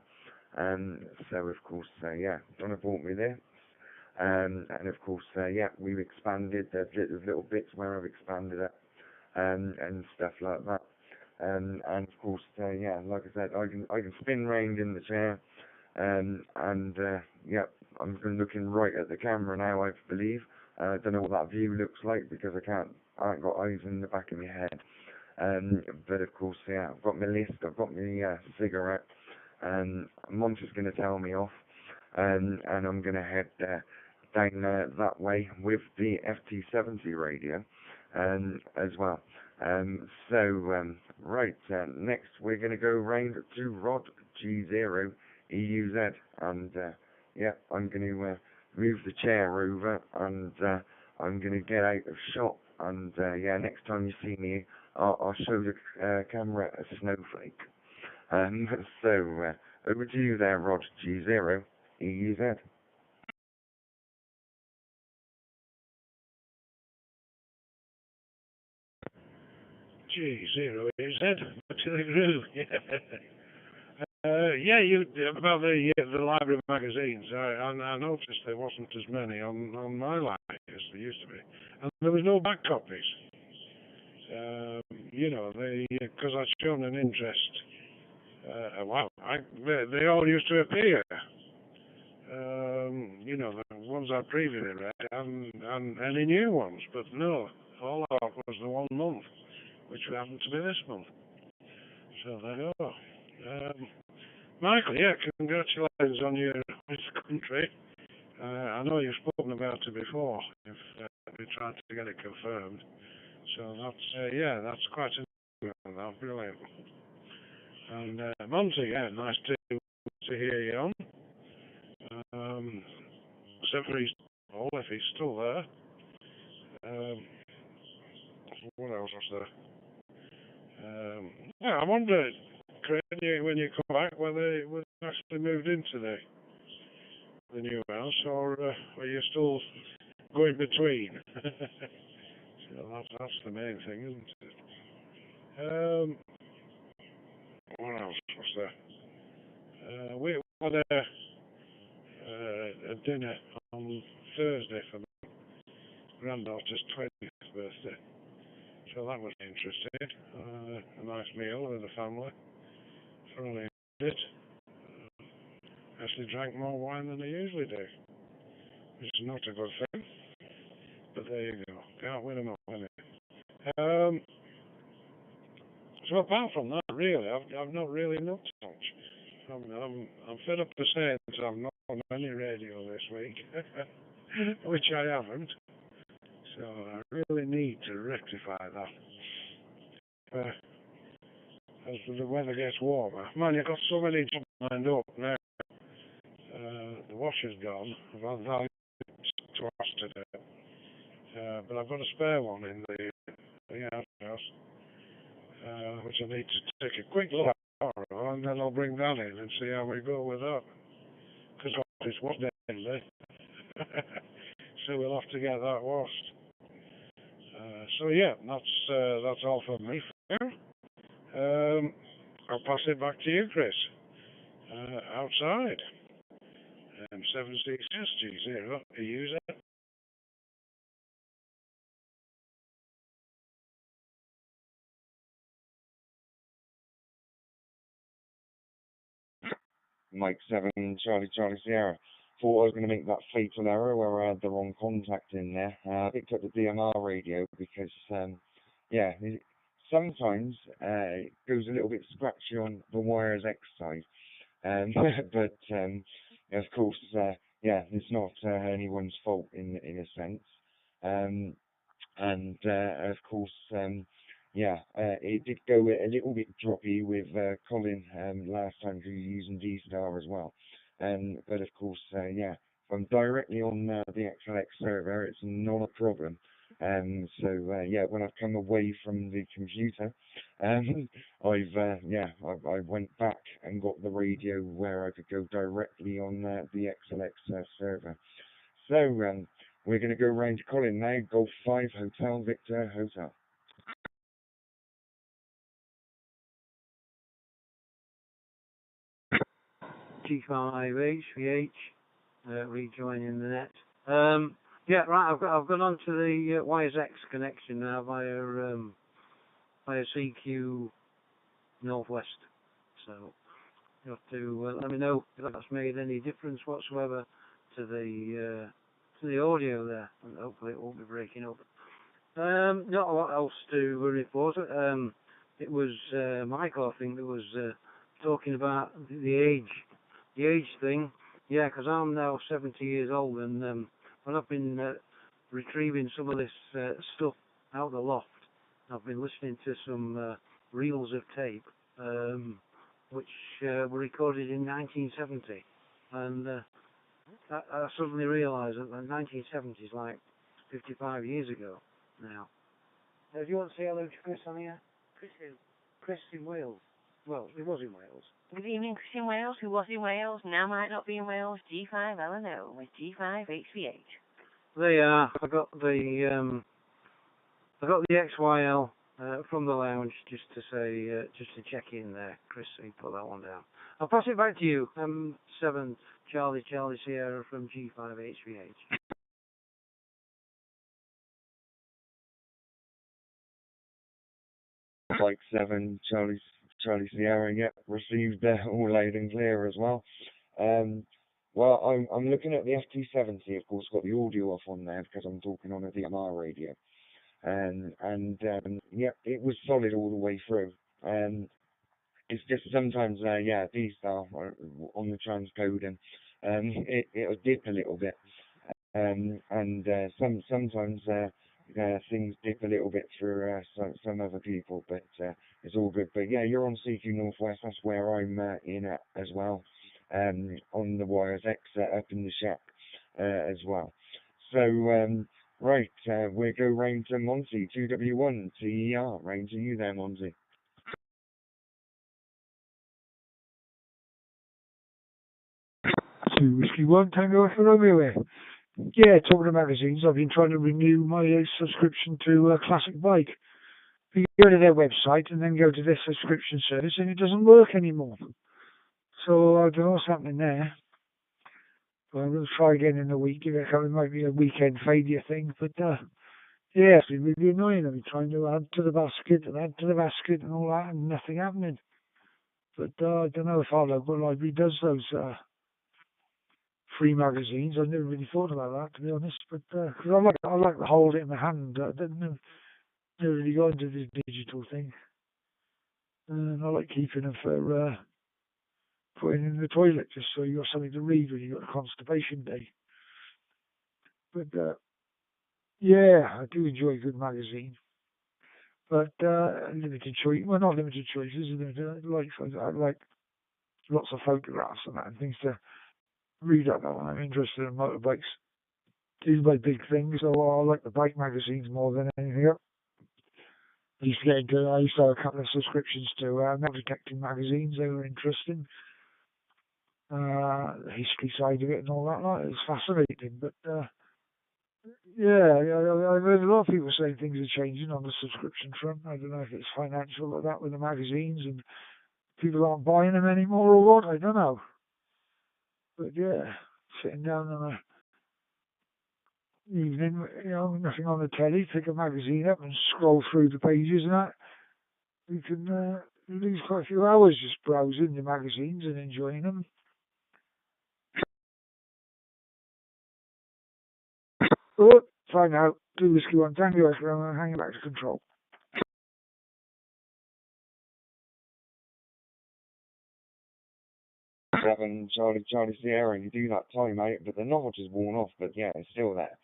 So of course, yeah, Donna bought me this. And of course, yeah, we've expanded. There's little bits where I've expanded it, and stuff like that. And of course, yeah, like I said, I can spin round in the chair, and yeah, I'm looking right at the camera now, I believe. I don't know what that view looks like because I haven't got eyes in the back of my head. But of course, yeah, I've got my list, I've got my cigarette, and Monty's going to tell me off, and I'm going to head down that way with the FT70 radio, as well. So, right, next we're going to go round to Rod G0 EUZ, and yeah, I'm going to move the chair over, and I'm going to get out of shot, and yeah, next time you see me, I'll show the camera a snowflake. So, over to you there, Rod G0 EUZ. G0 is that? To the groove, yeah. Yeah, about the library magazines. I noticed there wasn't as many on my library as there used to be, and there was no back copies. You know, because I'd shown an interest. Wow, they all used to appear. You know, the ones I previously read, and any new ones, but no, all I got was the 1 month, which happened to be this month. So there you go. Michael, yeah, congratulations on your country. I know you've spoken about it before. We tried to get it confirmed. So that's yeah, that's quite a that brilliant. And Monty, yeah, nice to hear you on. Except for if he's still there. What else was there? Yeah, I wonder, Chris, when you come back, whether it was actually moved into the new house, or are you still going between? So that's the main thing, isn't it? What else was there? We had a dinner on Thursday for my granddaughter's 20th birthday. So that was interesting. A nice meal with the family. Thoroughly enjoyed it. Actually drank more wine than I usually do, which is not a good thing. But there you go. Can't win them all, anyway. So apart from that, really, I've not really looked much. I'm fed up to say that I've not on any radio this week, which I haven't. So I really need to rectify that. As the weather gets warmer, man, you've got so many jobs lined up now. The washer's gone. I've had that to wash today, but I've got a spare one in the outhouse, which I need to take a quick look at, and then I'll bring that in and see how we go with that. Because it's washed daily, so we'll have to get that washed. So yeah, that's all from me for now. I'll pass it back to you, Chris. Outside. M7CCS G0, a user. Mike 7, Charlie Sierra. Thought I was going to make that fatal error where I had the wrong contact in there. I picked up the DMR radio because, yeah, sometimes it goes a little bit scratchy on the WiresX side. But, of course, yeah, it's not anyone's fault in a sense. And, of course, yeah, it did go a little bit droppy with Colin last time we were using DStar as well. But of course, yeah, if I'm directly on the XLX server, it's not a problem. So yeah, when I've come away from the computer, I went back and got the radio where I could go directly on the XLX server. So we're going to go round to Colin now. Golf 5 Hotel Victor Hotel. G5HVH, rejoining the net. Yeah, right. I've gone on to the YSX connection now via CQ Northwest. So you have to let me know if that's made any difference whatsoever to the audio there, and hopefully it won't be breaking up. Not a lot else to report. It was Michael, I think, that was talking about the age thing. Yeah, because I'm now 70 years old, and when I've been retrieving some of this stuff out of the loft, I've been listening to some reels of tape, which were recorded in 1970, and I suddenly realised that the 1970 is like 55 years ago now. Do you want to say hello to Chris on here? Chris who? Chris in Wales. Well, he was in Wales. Good evening, Chris in Wales, who was in Wales, now might not be in Wales, G5LNO with G5HVH. They are. I got the XYL from the lounge just to say, just to check in there. Chris, he put that one down. I'll pass it back to you. M7 Charlie Sierra from G5HVH. Like 7 Charlie Sierra, yep, received all loud and clear as well. Well, I'm looking at the FT70, of course, got the audio off on there because I'm talking on a DMR radio. Yeah, it was solid all the way through. It's just sometimes, yeah, DStar on the transcoding, it'll dip a little bit. Sometimes things dip a little bit for some other people, but it's all good. But yeah, you're on CQ Northwest, that's where I'm in at as well, on the WiresX up in the shack as well. So, right, we'll go round to Monty, 2W1, TER, round to you there, Monty. Whiskey 1 Tango Alpha Romeo here. Yeah, talking of magazines, I've been trying to renew my subscription to Classic Bike. You go to their website and then go to their subscription service and it doesn't work anymore. So I don't know what's happening there. But I'm going to try again in a week. It might be a weekend failure thing. But yeah, it's been really annoying. I've been trying to add to the basket and all that, and nothing happening. But I don't know if our local library does those free magazines. I've never really thought about that, to be honest. But because I like to hold it in my hand. I never really got into this digital thing. And I like keeping them for putting in the toilet, just so you got something to read when you got a constipation day. But yeah, I do enjoy a good magazine. But limited choice, well, not limited choices. I like lots of photographs and that and things to read up on. I'm interested in motorbikes. These are my big things, so I like the bike magazines more than anything else. I used to have a couple of subscriptions to metal detecting magazines. They were interesting. The history side of it and all that. Like, it's fascinating. But yeah, I've heard a lot of people saying things are changing on the subscription front. I don't know if it's financial or that with the magazines and people aren't buying them anymore or what. I don't know. But yeah, sitting down on a evening, nothing on the telly, pick a magazine up and scroll through the pages and that. You can lose quite a few hours just browsing the magazines and enjoying them. Oh, fine now. Do Whiskey 1 Tango Echo, I'm hanging back to control. 7 Charlie Sierra, you do that time out, but the knowledge is worn off, but yeah, it's still there.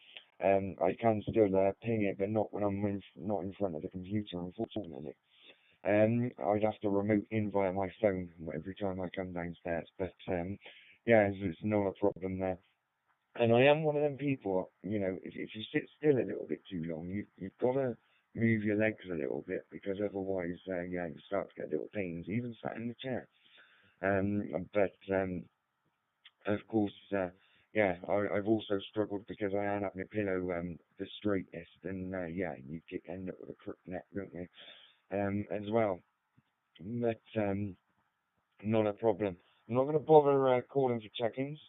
I can still ping it, but not when I'm not in front of the computer, unfortunately. I'd have to remote in via my phone every time I come downstairs, but yeah, it's not a problem there. And I am one of them people, you know, if you sit still a little bit too long, you've got to move your legs a little bit, because otherwise, yeah, you start to get little pains, even sat in the chair. But of course, yeah, I've also struggled because I am having a pillow the straightest, and yeah, you end up with a crook neck, don't you? As well. But not a problem. I'm not going to bother calling for check-ins.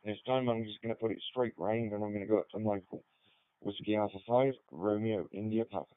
This time I'm just going to put it straight round, and I'm going to go up to Michael. Whiskey Alpha 5, Romeo, India, Papa.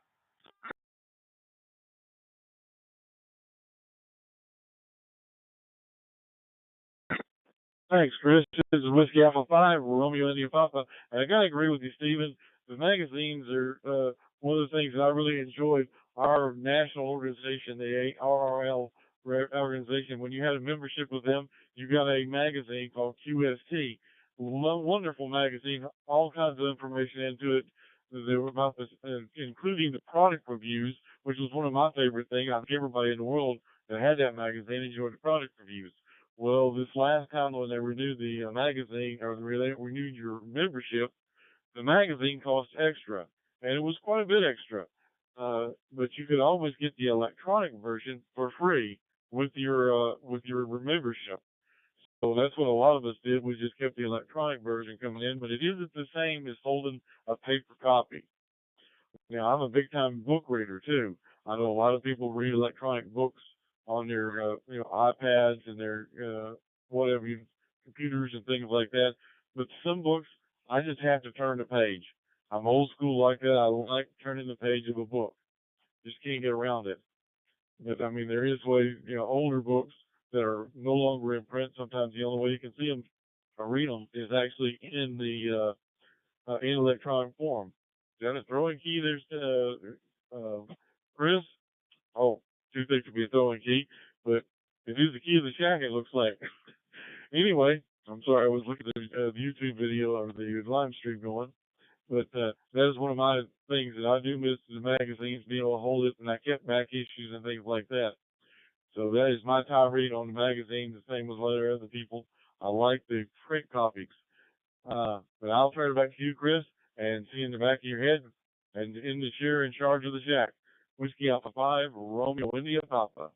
Thanks, Chris. This is Whiskey Alpha 5, Romeo, India, Papa. And I gotta agree with you, Stephen. The magazines are one of the things that I really enjoyed. Our national organization, the RRL organization, when you had a membership with them, you got a magazine called QST. Wonderful magazine, all kinds of information into it. They were about this, including the product reviews, which was one of my favorite things. I think everybody in the world that had that magazine enjoyed the product reviews. Well, this last time when they renewed the magazine, or they renewed your membership, the magazine cost extra, and it was quite a bit extra. But you could always get the electronic version for free with your membership. So that's what a lot of us did. We just kept the electronic version coming in, but it isn't the same as holding a paper copy. Now, I'm a big time book reader too. I know a lot of people read electronic books on their iPads and their whatever computers and things like that. But some books I just have to turn the page. I'm old school like that. I like turning the page of a book. Just can't get around it. But I mean, there is ways, older books that are no longer in print. Sometimes the only way you can see them or read them is actually in the in electronic form. Is that a throwing key? There's Chris. Oh, too thick to be a throwing key, but it is the key of the shack. It looks like. Anyway, I'm sorry. I was looking at the YouTube video or the live stream going, but that is one of my things that I do miss the magazines, being able to hold it, and I kept back issues and things like that. So that is my tirade on the magazine, the same as other people. I like the print copies. But I'll turn it back to you, Chris, and see in the back of your head, and in the chair in charge of the shack. Whiskey Alpha 5, Romeo, India, Papa.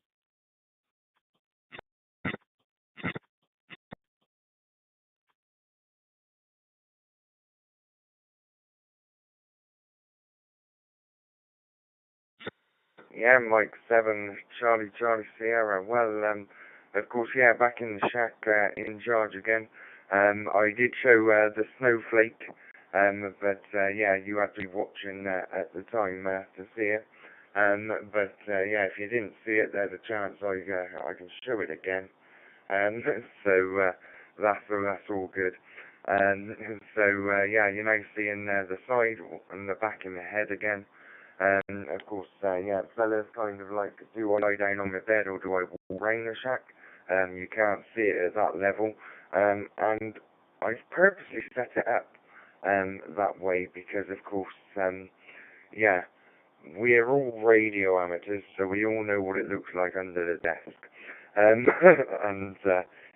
Yeah, Mike 7, Charlie Sierra. Well, of course, yeah, back in the shack, in charge again. I did show the snowflake, but yeah, you had to be watching at the time to see it. But yeah, if you didn't see it, there's a chance I can show it again. So that's all good. So yeah, you're now seeing the side and the back and the head again. Of course, yeah, fellas kind of like, do I lie down on my bed or do I walk around the shack? You can't see it at that level. And I've purposely set it up that way because, of course, yeah, we're all radio amateurs, so we all know what it looks like under the desk. And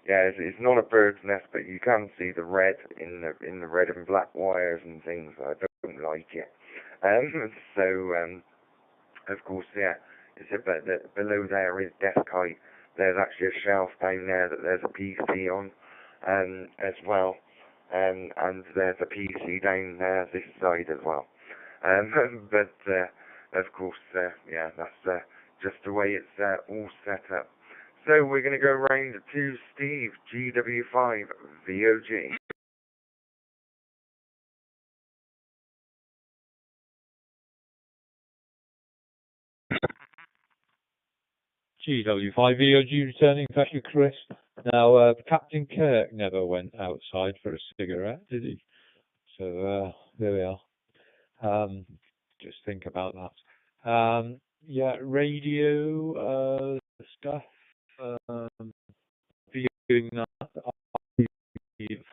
yeah, it's not a bird's nest, but you can see the red in the red and black wires and things. I don't like it. So of course, yeah, but below there is desk height. There's actually a shelf down there that there's a PC on, as well, and there's a PC down there this side as well. But of course, yeah, that's just the way it's all set up. So we're going to go round to Steve, GW5 VOG. GW5VOG returning. Thank you, Chris. Now, Captain Kirk never went outside for a cigarette, did he? So there we are. Just think about that. Yeah, radio stuff. Viewing that.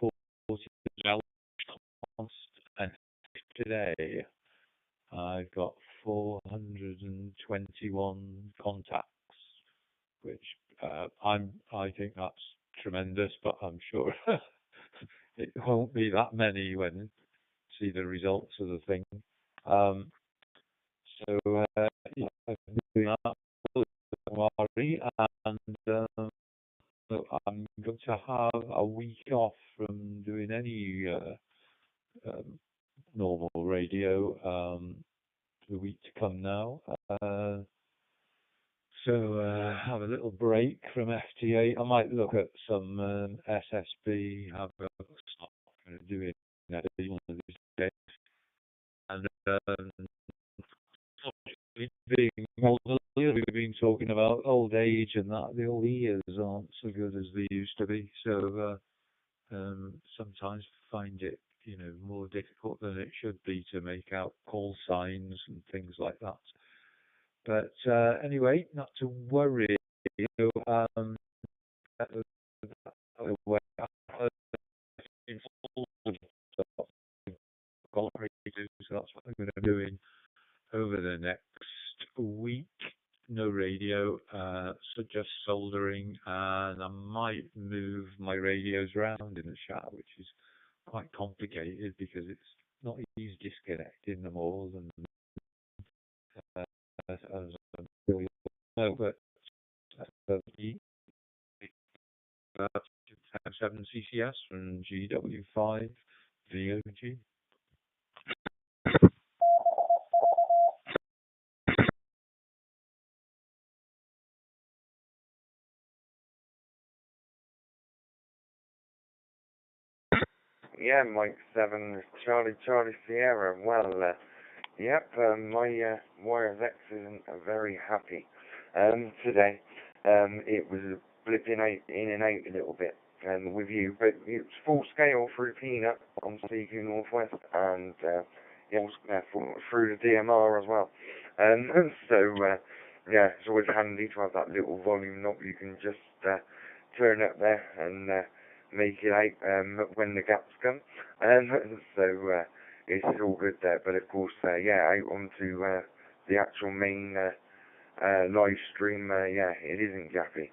40 and 21 contacts, which I think that's tremendous, but I'm sure it won't be that many when you see the results of the thing. Yeah, I'm doing that, and so I'm going to have a week off from doing any normal radio the week to come now. Have a little break from FT8. I might look at some SSB, have a stop doing that one of these days. And being older, we've been talking about old age and that the old ears aren't so good as they used to be. So sometimes find it, more difficult than it should be to make out call signs and things like that. But anyway, not to worry. So that's what I'm going to be doing over the next week. No radio, so just soldering, and I might move my radios around in the shop, which is quite complicated because it's not easy disconnecting them all. And as I'm sure you know, but M7CCS from GW5 DOG. Yeah, Mike 7, Charlie Sierra. Well, yep, my WiresX isn't very happy today. It was blipping out, in and out a little bit with you, but it's full scale through Peanut on cqnorthwest and through the DMR as well. Yeah, it's always handy to have that little volume knob you can just turn up there and make it out when the gaps come. It's all good there, but of course, out onto the actual main live stream, it isn't gappy.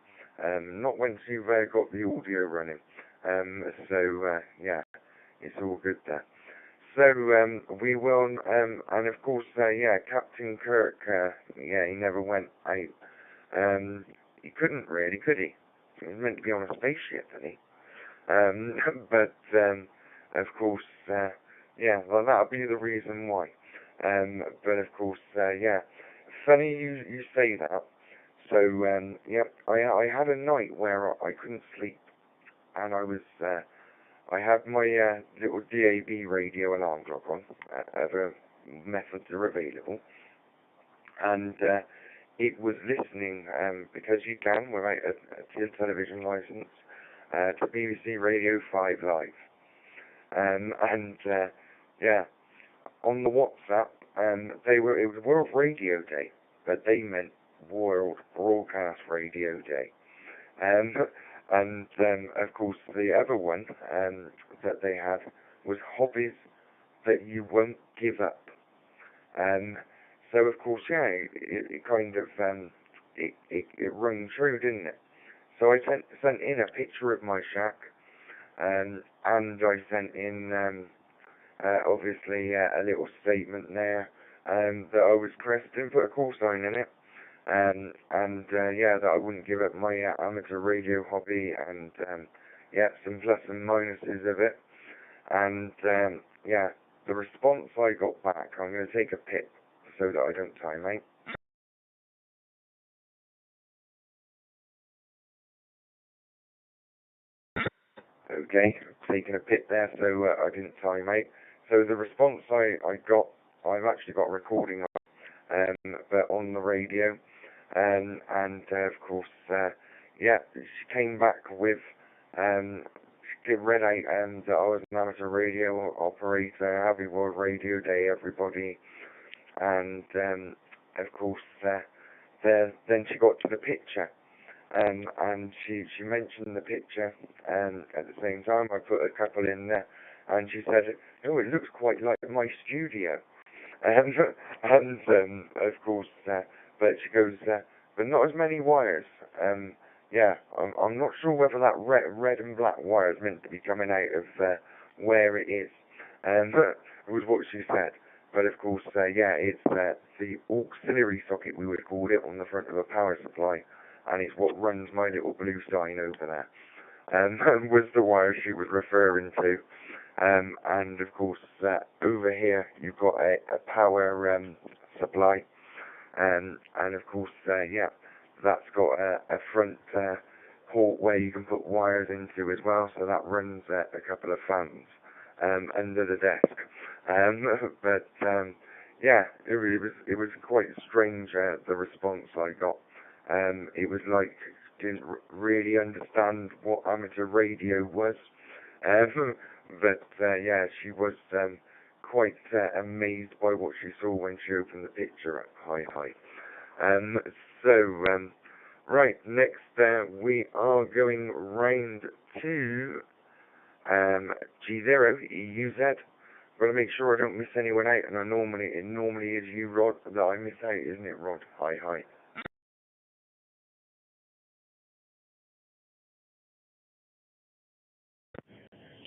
Not once you've got the audio running. It's all good there. So we will, and of course, Captain Kirk, he never went out. He couldn't really, could he? He was meant to be on a spaceship, didn't he? But of course, well, that'll be the reason why. But of course, funny you say that. So I had a night where I couldn't sleep, and I had my little DAB radio alarm clock on. Other methods are available, and it was listening because you can without a television license to BBC Radio 5 Live, on the WhatsApp, it was World Radio Day, but they meant World Broadcast Radio Day, of course the other one that they had was Hobbies That You Won't Give Up, so of course it kind of it rung true, didn't it? So I sent in a picture of my shack, and I sent in obviously a little statement there that I was Creston, put a call sign in it, that I wouldn't give up my amateur radio hobby, and some plus and minuses of it, and the response I got back, I'm going to take a pip so that I don't time out. Okay, taking a pit there so I didn't time out. So the response I got, I've actually got a recording of, but on the radio, and of course, she came back with, she read out that I was an amateur radio operator, happy World Radio Day, everybody, and of course, then she got to the picture. And she mentioned the picture, and at the same time I put a couple in there, and she said, "Oh, it looks quite like my studio," and of course, but but she goes, but not as many wires. Yeah, I'm not sure whether that red and black wire is meant to be coming out of where it is. It was what she said. But of course, yeah, it's the auxiliary socket, we would call it, on the front of a power supply, and it's what runs my little blue sign over there. Was the wire she was referring to. And of course, over here you've got a power supply, and of course, yeah, that's got a front port where you can put wires into as well, so that runs a couple of fans under the desk. But yeah, it was quite strange, the response I got. It was like, didn't really understand what amateur radio was. But yeah, she was quite amazed by what she saw when she opened the picture up. Hi. So, right, next we are going round to G0 EUZ. Got to make sure I don't miss anyone out, and it normally is you, Rod, that I miss out, isn't it, Rod? Hi.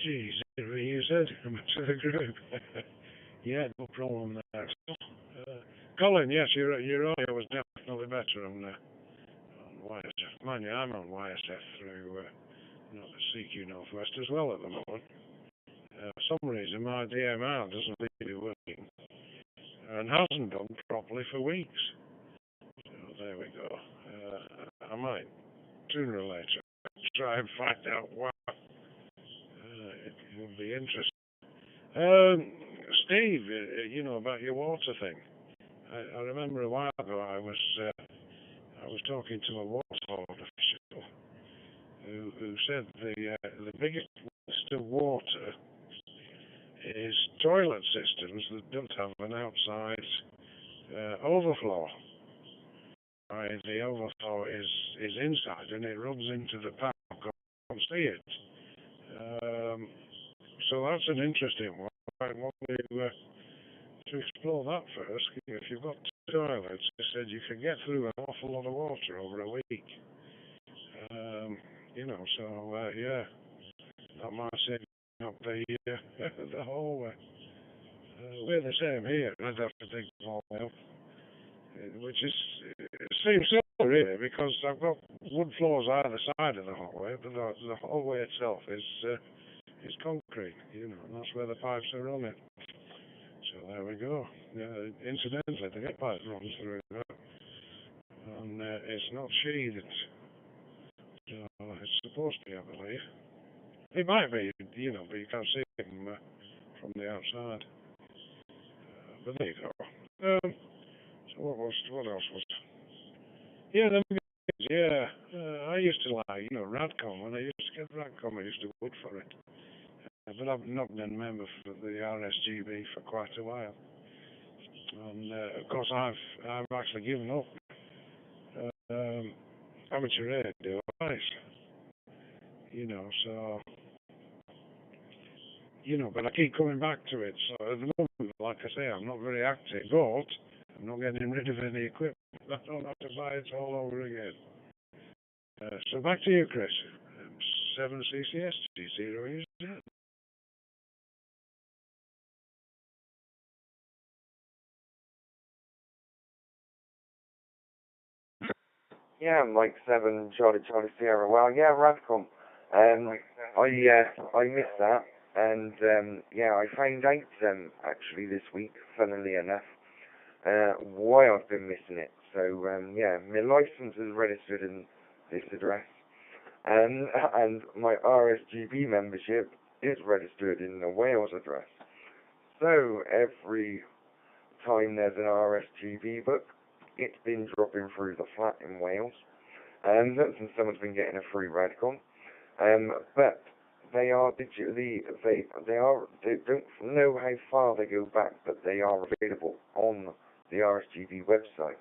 Geez, you said I'm to the group. Yeah, no problem there. Colin, yes, you're right. I was definitely better on YSF. Mind you, I'm on YSF through CQ Northwest as well at the moment. For some reason, my DMR doesn't really working and hasn't done properly for weeks. So there we go. I might sooner or later try and find out why. It will be interesting. Steve, you know about your water thing. I remember a while ago I was talking to a water board official who said the biggest waste of water is toilet systems that don't have an outside overflow. The overflow is inside and it runs into the pipe. You can't see it. So that's an interesting one. I want to explore that first. If you've got two toilets, they said you can get through an awful lot of water over a week. So yeah, that might save up the hallway. We're the same here. I'd have to dig the hallway up, which it seems so really, because I've got wood floors either side of the hallway, but the hallway itself is concrete, and that's where the pipes are running. So there we go. Incidentally, the get pipe runs through that, and it's not sheathed. So it's supposed to be, I believe. It might be, but you can't see them from the outside. But there you go. So what else was? Yeah, I used to like, Radcom. When I used to get Radcom, I used to work for it. But I've not been a member for the RSGB for quite a while. And of course, I've actually given up amateur radio twice. So but I keep coming back to it. So at the moment, like I say, I'm not very active. But I'm not getting rid of any equipment. I don't have to buy it all over again. So back to you, Chris. M7CCS G0 EUZ. Yeah, Mike 7, Charlie Sierra. Well, yeah, Radcom. I missed that, and yeah, I found out actually this week, funnily enough, why I've been missing it. So yeah, my license is registered in this address, and my RSGB membership is registered in the Wales address. So every time there's an RSGB book, it's been dropping through the flat in Wales, and someone's been getting a free Radcom. But they are digitally, they don't know how far they go back, but they are available on the RSGB website,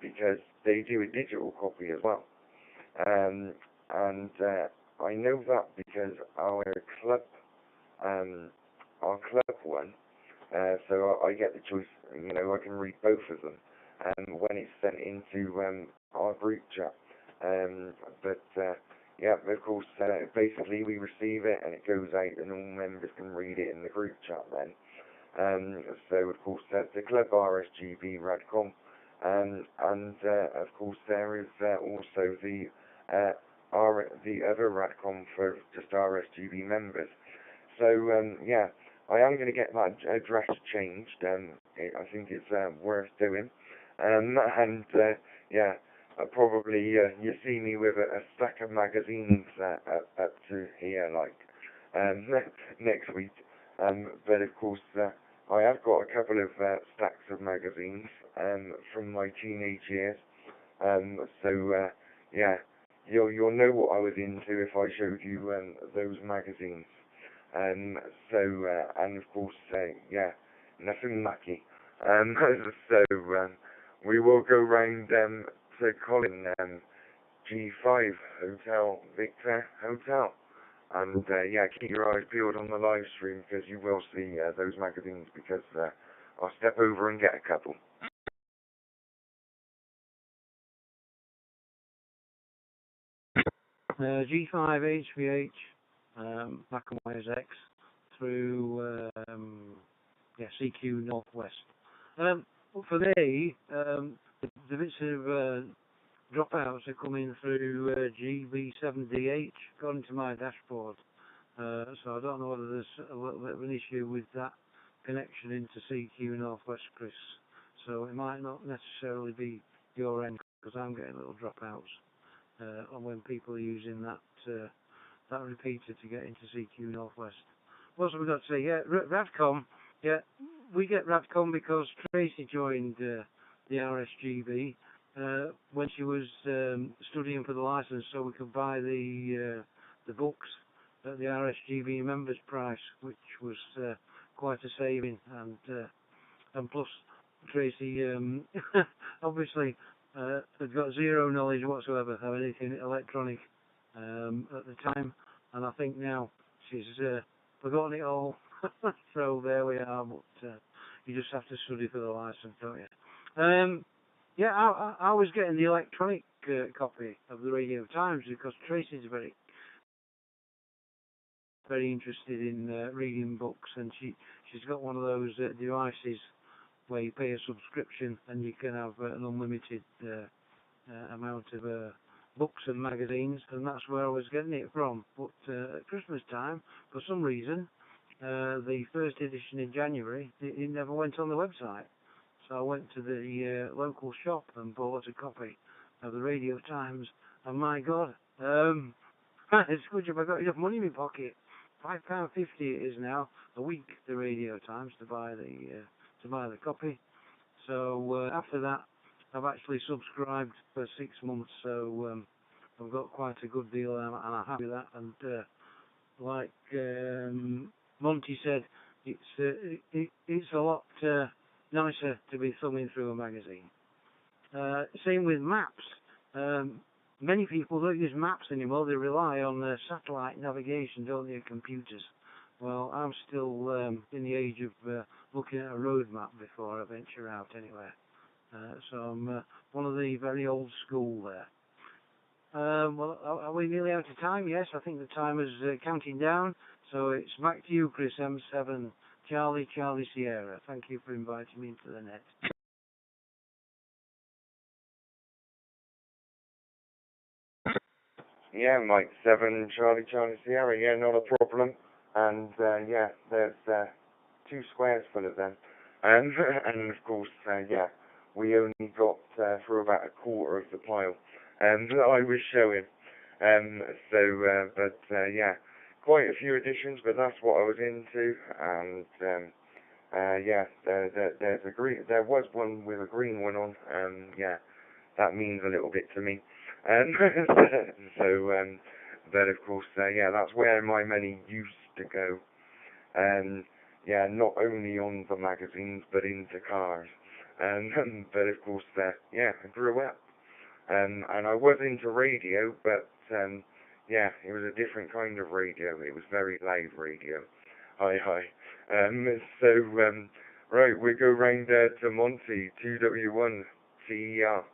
because they do a digital copy as well. And I know that because our club one, so I get the choice, I can read both of them. when it's sent into our group chat. Yeah, of course, basically we receive it and it goes out and all members can read it in the group chat then. So of course that's the Club RSGB Radcom, and of course there is also the other Radcom for just RSGB members. So yeah, I am going to get that address changed. I think it's worth doing. Yeah, probably you see me with a stack of magazines up to here, like next week. But of course, I have got a couple of stacks of magazines from my teenage years. So yeah, you'll know what I was into if I showed you those magazines. And of course, yeah, nothing lucky. So we will go round to Colin G5 Hotel Victor Hotel, and yeah, keep your eyes peeled on the live stream because you will see those magazines, because I'll step over and get a couple. G5 HVH, back on YSX through yeah, CQ Northwest. For me, the bits of dropouts are coming through GB7DH according to my dashboard. So I don't know whether there's a little bit of an issue with that connection into CQ Northwest, Chris. So it might not necessarily be your end, because I'm getting little dropouts when people are using that repeater to get into CQ Northwest. What have we got to say? Yeah, Radcom. Yeah, we get Radcom because Tracy joined the RSGB when she was studying for the license, so we could buy the books at the RSGB members price, which was quite a saving. And plus Tracy obviously had got zero knowledge whatsoever of anything electronic at the time, and I think now she's forgotten it all. So there we are, but you just have to study for the license, don't you? Yeah, I was getting the electronic copy of the Radio Times because Tracy's very interested in reading books, and she's got one of those devices where you pay a subscription and you can have an unlimited amount of books and magazines, and that's where I was getting it from. But at Christmas time, for some reason, the first edition in January, it never went on the website. So I went to the local shop and bought a copy of the Radio Times, and my God, it's good if I got enough money in my pocket. £5.50 it is now a week, the Radio Times, to buy the copy. So after that, I've actually subscribed for 6 months, so I've got quite a good deal, and I'm happy with that. And like Monty said, it's a lot nicer to be thumbing through a magazine. Same with maps. Many people don't use maps anymore. They rely on satellite navigation, don't they, computers. Well, I'm still in the age of looking at a road map before I venture out anywhere. So I'm one of the very old school there. Well, are we nearly out of time? Yes, I think the timer's counting down. So it's back to you, Chris M7 Charlie Sierra. Thank you for inviting me into the net. Yeah, Mike 7 Charlie Sierra. Yeah, not a problem. And yeah, there's 2 squares full of them. And of course, yeah, we only got through about a quarter of the pile that I was showing. But yeah, quite a few additions, but that's what I was into. And yeah, there was one with a green one on, and yeah, that means a little bit to me. But of course, yeah, that's where my money used to go. Yeah, not only on the magazines, but into cars. But of course, yeah, I grew up. And I was into radio, but yeah, it was a different kind of radio. It was very loud radio. Hi. Right, we go round to Monty, 2W1, TER.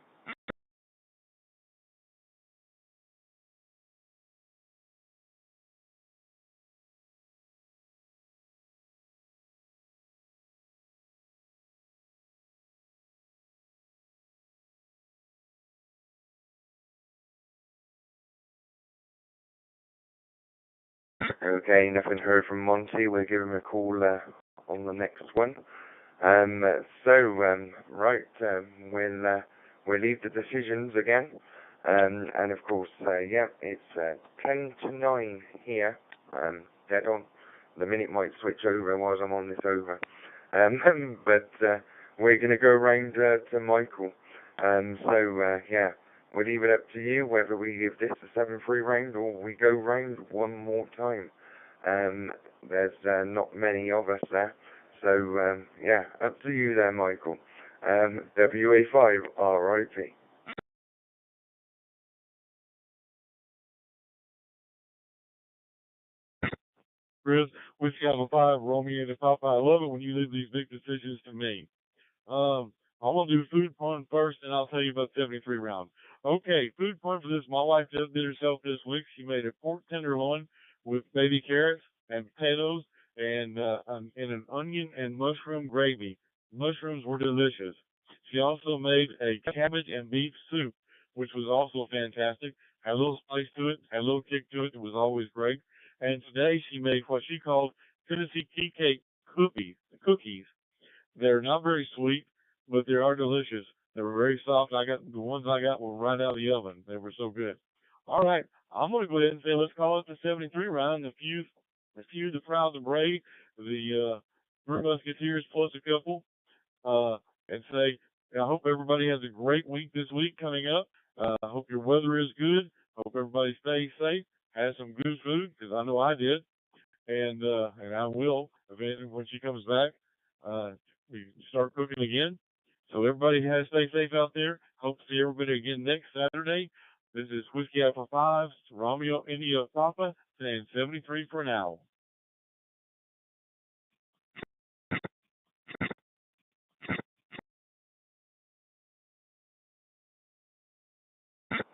Okay, nothing heard from Monty. We'll give him a call on the next one. Right, we'll leave the decisions again. And of course, yeah, it's 10 to 9 here. Dead on. The minute might switch over while I'm on this over. But we're going to go round to Michael. Yeah, we'll leave it up to you whether we give this a 7-3 round or we go round one more time. There's not many of us there. So, yeah, up to you there, Michael. WA5, RIP. Chris, Whiskey Alpha 5, Romeo and Papa. I love it when you leave these big decisions to me. I'm going to do food porn first, and I'll tell you about 73 rounds. Okay, food porn for this. My wife just did herself this week. She made a pork tenderloin with baby carrots and potatoes and an onion and mushroom gravy. Mushrooms were delicious. She also made a cabbage and beef soup, which was also fantastic. Had a little spice to it, had a little kick to it. It was always great. And today she made what she called Tennessee tea cake cookies. They're not very sweet, but they are delicious. They were very soft. The ones I got were right out of the oven. They were so good. All right, I'm going to go ahead and say let's call it the 73 round. The few, the proud, the brave, the Three Musketeers plus a couple, and say I hope everybody has a great week this week coming up. I hope your weather is good. Hope everybody stays safe. Has some good food because I know I did, and I will eventually when she comes back. We start cooking again. So everybody has to stay safe out there. Hope to see everybody again next Saturday. This is Whiskey Alpha 5, Romeo India Papa, saying 73 for now.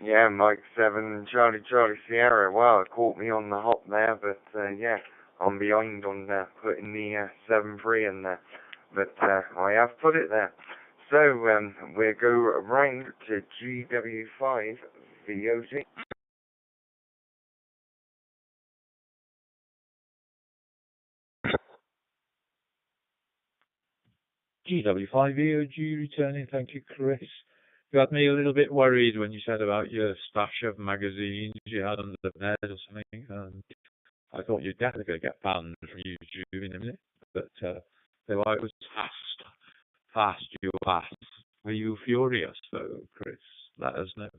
Yeah, Mike 7, Charlie Sierra. Wow, it caught me on the hop there, but yeah, I'm behind on putting the 7-3 in there. But I have put it there. So we'll go round to GW5 VOT. GW5VOG returning, thank you, Chris. You had me a little bit worried when you said about your stash of magazines you had under the bed or something. I thought you'd definitely going to get banned from YouTube in a minute, but it was fast, you were fast. Were you furious, though, Chris? Let us know.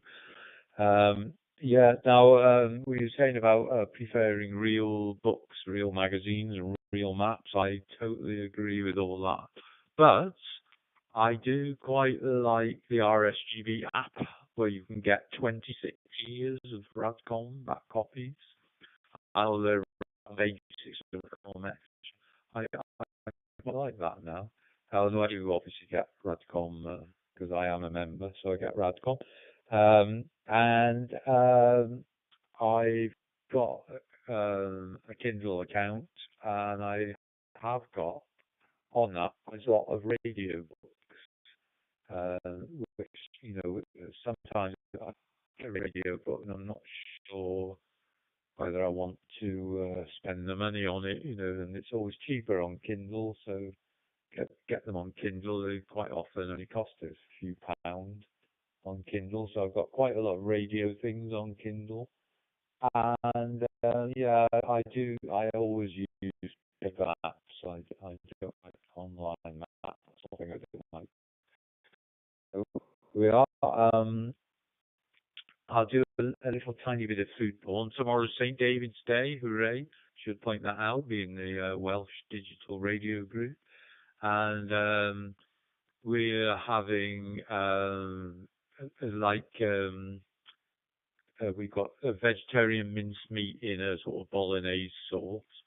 Yeah, now, we were saying about preferring real books, real magazines, and real maps. I totally agree with all that. But I do quite like the RSGB app, where you can get 26 years of Radcom back copies. I'll basics of Radcom. I quite like that now. I do obviously get Radcom because I am a member, so I get Radcom. I've got a Kindle account, and I have got on that a lot of radio books, which, you know, sometimes I get a radio book and I'm not sure whether I want to spend the money on it, you know, and it's always cheaper on Kindle, so get them on Kindle. They quite often only cost us a few pounds on Kindle, so I've got quite a lot of radio things on Kindle. And yeah, I always use paper apps. I don't like online maps. Something I don't like. So we are. I'll do a little tiny bit of food porn. Tomorrow's St. David's Day. Hooray! Should point that out, being the Welsh Digital Radio Group. And we're having we've got a vegetarian mincemeat in a sort of bolognese sauce.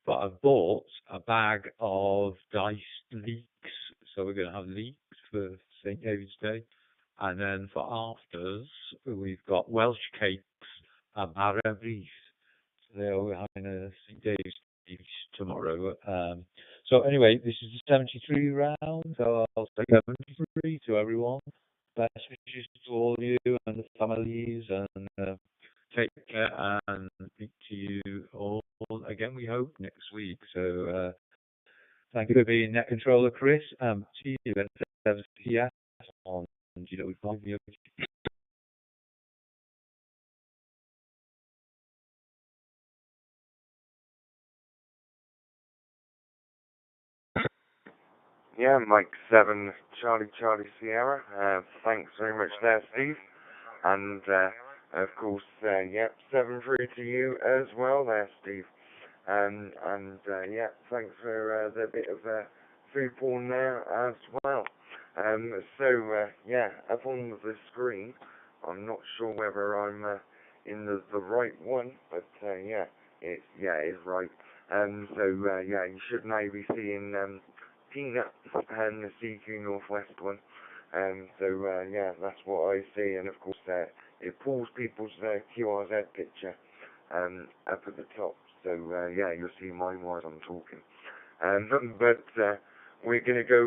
But I've bought a bag of diced leeks, so we're going to have leeks for St. David's Day. And then for afters, we've got Welsh cakes and Arabris. We're having a St. Dave's speech tomorrow. So anyway, this is the 73 round, so I'll say 73 to everyone. Best wishes to all you and the families, and take care, and speak to you all again, we hope, next week. So thank you for being Net Controller, Chris. See you at 7 p.m. on GW5. Yeah, Mike 7, Charlie Sierra. Thanks very much there, Steve. And, of course, yep, 7-3 to you as well there, Steve. Yeah, thanks for the bit of food porn there as well. Yeah, up on the screen, I'm not sure whether I'm in the right one, but yeah, it's right. Yeah, you should now be seeing Peanuts and the cqnorthwest one. Yeah, that's what I see, and of course it pulls people's QRZ picture up at the top. So yeah, you'll see mine while I'm talking. But we're going to go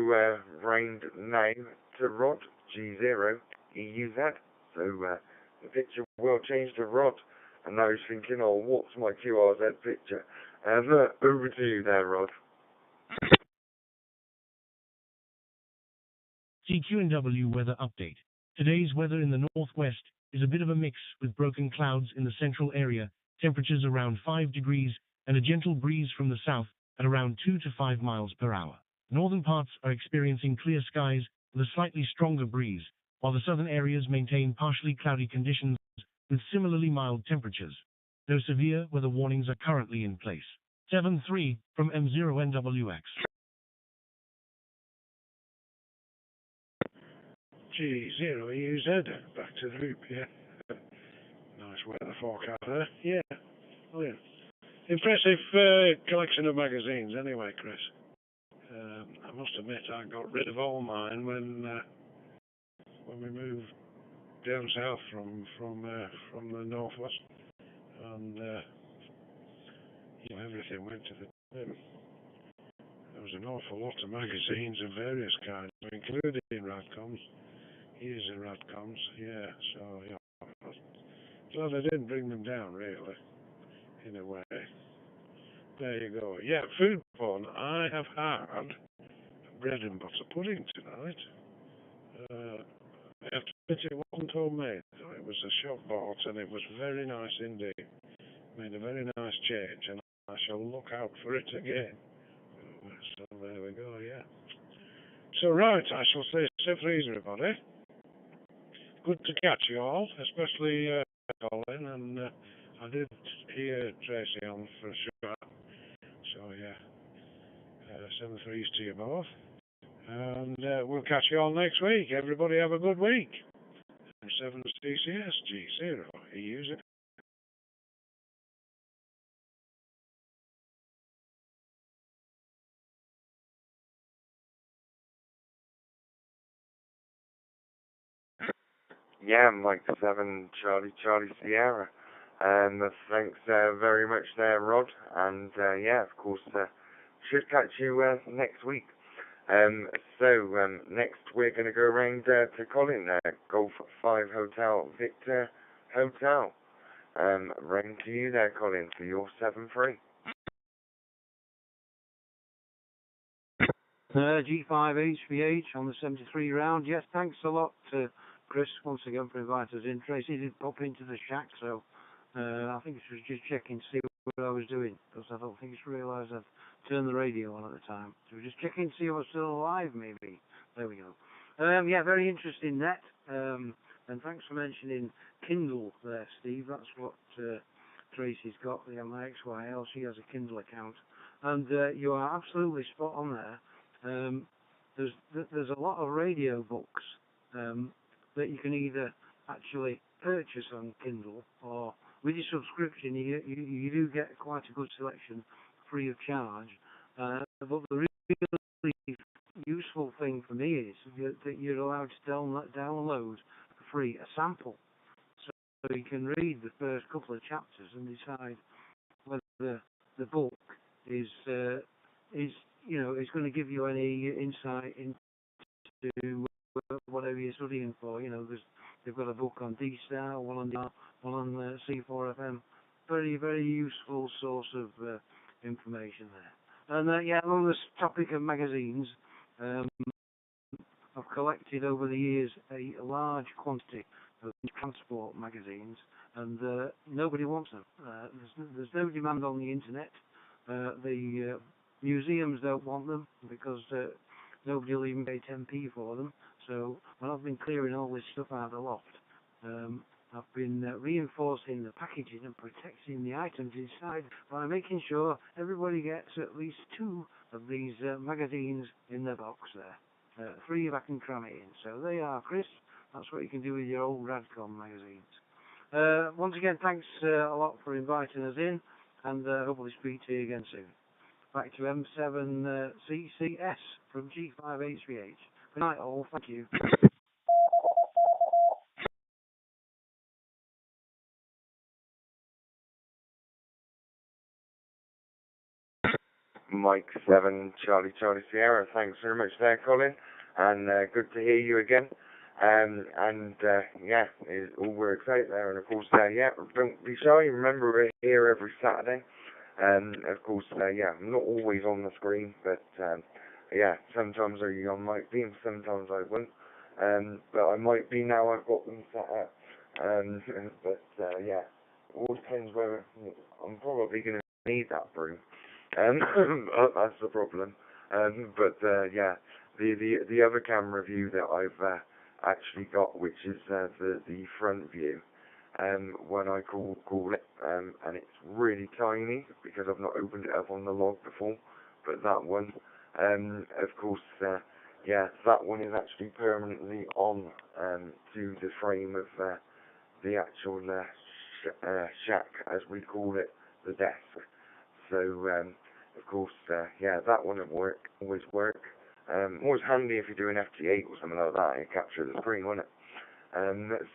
round now to Rod G0 EUZ. So the picture will change to Rod, and I was thinking, oh, what's my QRZ picture? Over to you there, Rod. CQNW weather update. Today's weather in the northwest is a bit of a mix, with broken clouds in the central area, temperatures around 5 degrees, and a gentle breeze from the south at around 2 to 5 miles per hour. Northern parts are experiencing clear skies with a slightly stronger breeze, while the southern areas maintain partially cloudy conditions with similarly mild temperatures. No severe weather warnings are currently in place. 7-3 from M0NWX. G0 EUZ, back to the loop, yeah. Nice weather forecast there, yeah, brilliant. Impressive collection of magazines anyway, Chris. I must admit I got rid of all mine when we moved down south from the northwest, and you know, everything went to the bin. There was an awful lot of magazines of various kinds, including Radcoms, using Radcoms, yeah, so yeah. So they didn't bring them down, really, in a way. There you go. Yeah, food porn. I have had bread and butter pudding tonight. I have to admit it wasn't homemade. It was a shop bought, and it was very nice indeed. Made a very nice change, and I shall look out for it again. So there we go, yeah. So right, I shall say stay free, everybody. Good to catch you all, especially Colin, and I did hear Tracy on for sure. So yeah, 7-3s to you both. And we'll catch you all next week. Everybody have a good week. M7CCS G0. Use it. Yeah, Mike 7, Charlie Sierra. Thanks very much there, Rod. And yeah, of course, should catch you next week. Next we're going to go around to Colin, Golf 5 Hotel Victor Hotel. Round to you there, Colin, for your 7-3. G5 HVH on the 73 round. Yes, thanks a lot to Chris once again for inviting us in. Tracy did pop into the shack, so I think she was just checking to see what I was doing, because I don't think she realised I'd turned the radio on at the time. So we're just checking to see if I was still alive, maybe. There we go. Yeah, very interesting net. And thanks for mentioning Kindle there, Steve. That's what Tracy's got, the MXYL. She has a Kindle account. And you are absolutely spot on there. There's a lot of radio books that you can either actually purchase on Kindle, or with your subscription you do get quite a good selection free of charge. But the really useful thing for me is that you're allowed to download for free a sample, so you can read the first couple of chapters and decide whether the book is going to give you any insight into whatever you're studying for. They've got a book on DStar, one on DMR, one on C4FM. Very, very useful source of information there. And on this topic of magazines, I've collected over the years a large quantity of transport magazines, and nobody wants them. There's no demand on the internet. The museums don't want them because nobody will even pay 10p for them. So when I've been clearing all this stuff out of the loft, I've been reinforcing the packaging and protecting the items inside by making sure everybody gets at least 2 of these magazines in their box there. 3 if I can cram it in. So there you are, Chris. That's what you can do with your old Radcom magazines. Once again, thanks a lot for inviting us in, and hopefully speak to you again soon. Back to M7CCS from G5HVH. Good night all, thank you. Mike 7 Charlie Sierra, thanks very much there, Colin, and good to hear you again. Yeah, all works out there, and of course, yeah, don't be shy, remember we're here every Saturday. Of course, yeah, I'm not always on the screen, but yeah, sometimes I might be, and sometimes I won't. But I might be now. I've got them set up. But yeah, it all depends whether I'm probably going to need that broom. That's the problem. But yeah, the other camera view that I've actually got, which is the front view. When I call it, and it's really tiny because I've not opened it up on the log before, but that one, of course, yeah, that one is actually permanently on to the frame of the actual shack, as we call it, the desk. So, of course, yeah, that one at work, always work. Always handy if you're doing FT8 or something like that, you capture the screen, won't it?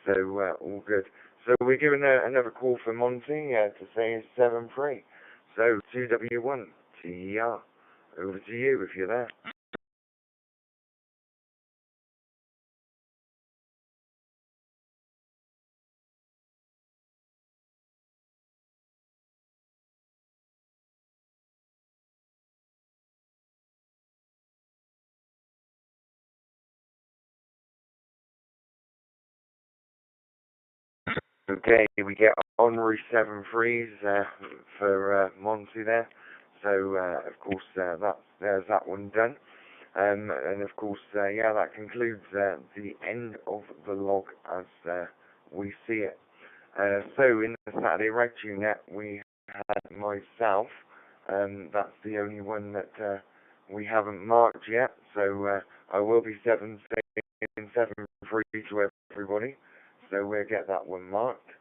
So, all good. So we're giving another call for Monty to say it's 7 free. So 2W1 TER. Over to you if you're there. Okay, we get honorary 7 frees for Monty there. So of course there's that one done. And of course, yeah, that concludes the end of the log as we see it. So in the Saturday Ragchew Net, we had myself, that's the only one that we haven't marked yet. So I will be 7 free to everybody. So we'll get that one marked.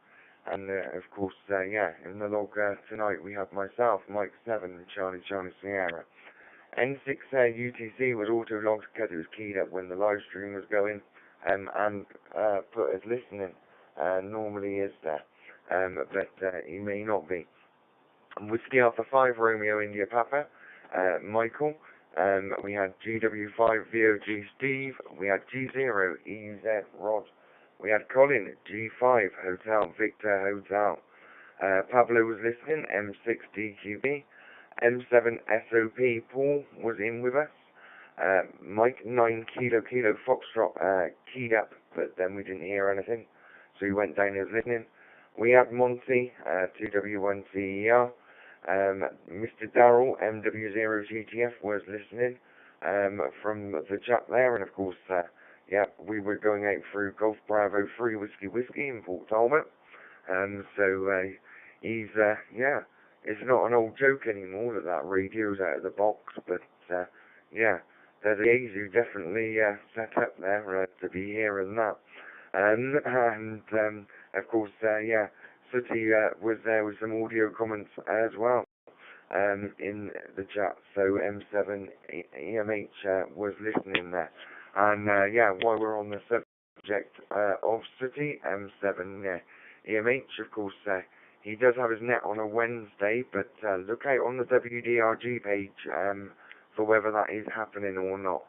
And of course, yeah, in the log tonight we have myself, Mike 7 Charlie Sierra. N6 UTC was auto-logged because it was keyed up when the live stream was going, and put as listening. Normally is there, but he may not be. Whiskey Alpha 5 Romeo India Papa, Michael. We had GW5 VOG Steve. We had G0 EZ Rod. We had Colin G5 Hotel Victor Hotel. Pablo was listening. M6 DQB. M7 SOP Paul was in with us. Mike 9 Kilo Foxtrot keyed up, but then we didn't hear anything, so he went down as listening. We had Monty 2W1 CER. Mr. Darrell MW0GTF was listening from the chat there, and of course, yeah, we were going out through Golf Bravo 3 Whiskey in Port Talbot, so he's yeah. It's not an old joke anymore that radio's out of the box, but yeah, there's a Yazu definitely set up there to be hearing that. And of course, yeah, Sooty was there with some audio comments as well. in the chat. So M7EMH was listening there. And yeah, while we're on the subject of City, M7EMH, of course, he does have his net on a Wednesday, but look out on the W.D.R.G page for whether that is happening or not.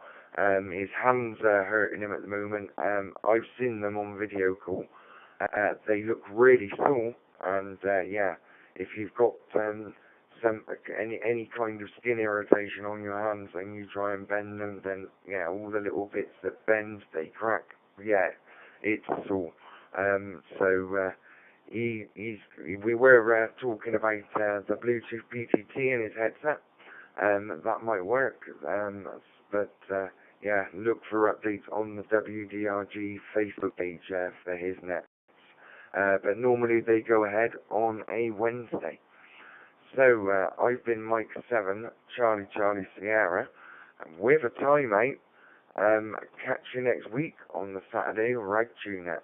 His hands are hurting him at the moment. I've seen them on video call. They look really sore, and yeah, if you've got any kind of skin irritation on your hands and you try and bend them, then yeah, all the little bits that bend, they crack. Yeah, it's sore. So we were talking about the Bluetooth PTT in his headset. That might work. But yeah, look for updates on the W.D.R.G Facebook page for his nets. But normally they go ahead on a Wednesday. So I've been Mike 7, Charlie Sierra, with a timeout. Catch you next week on the Saturday Ragchew Net.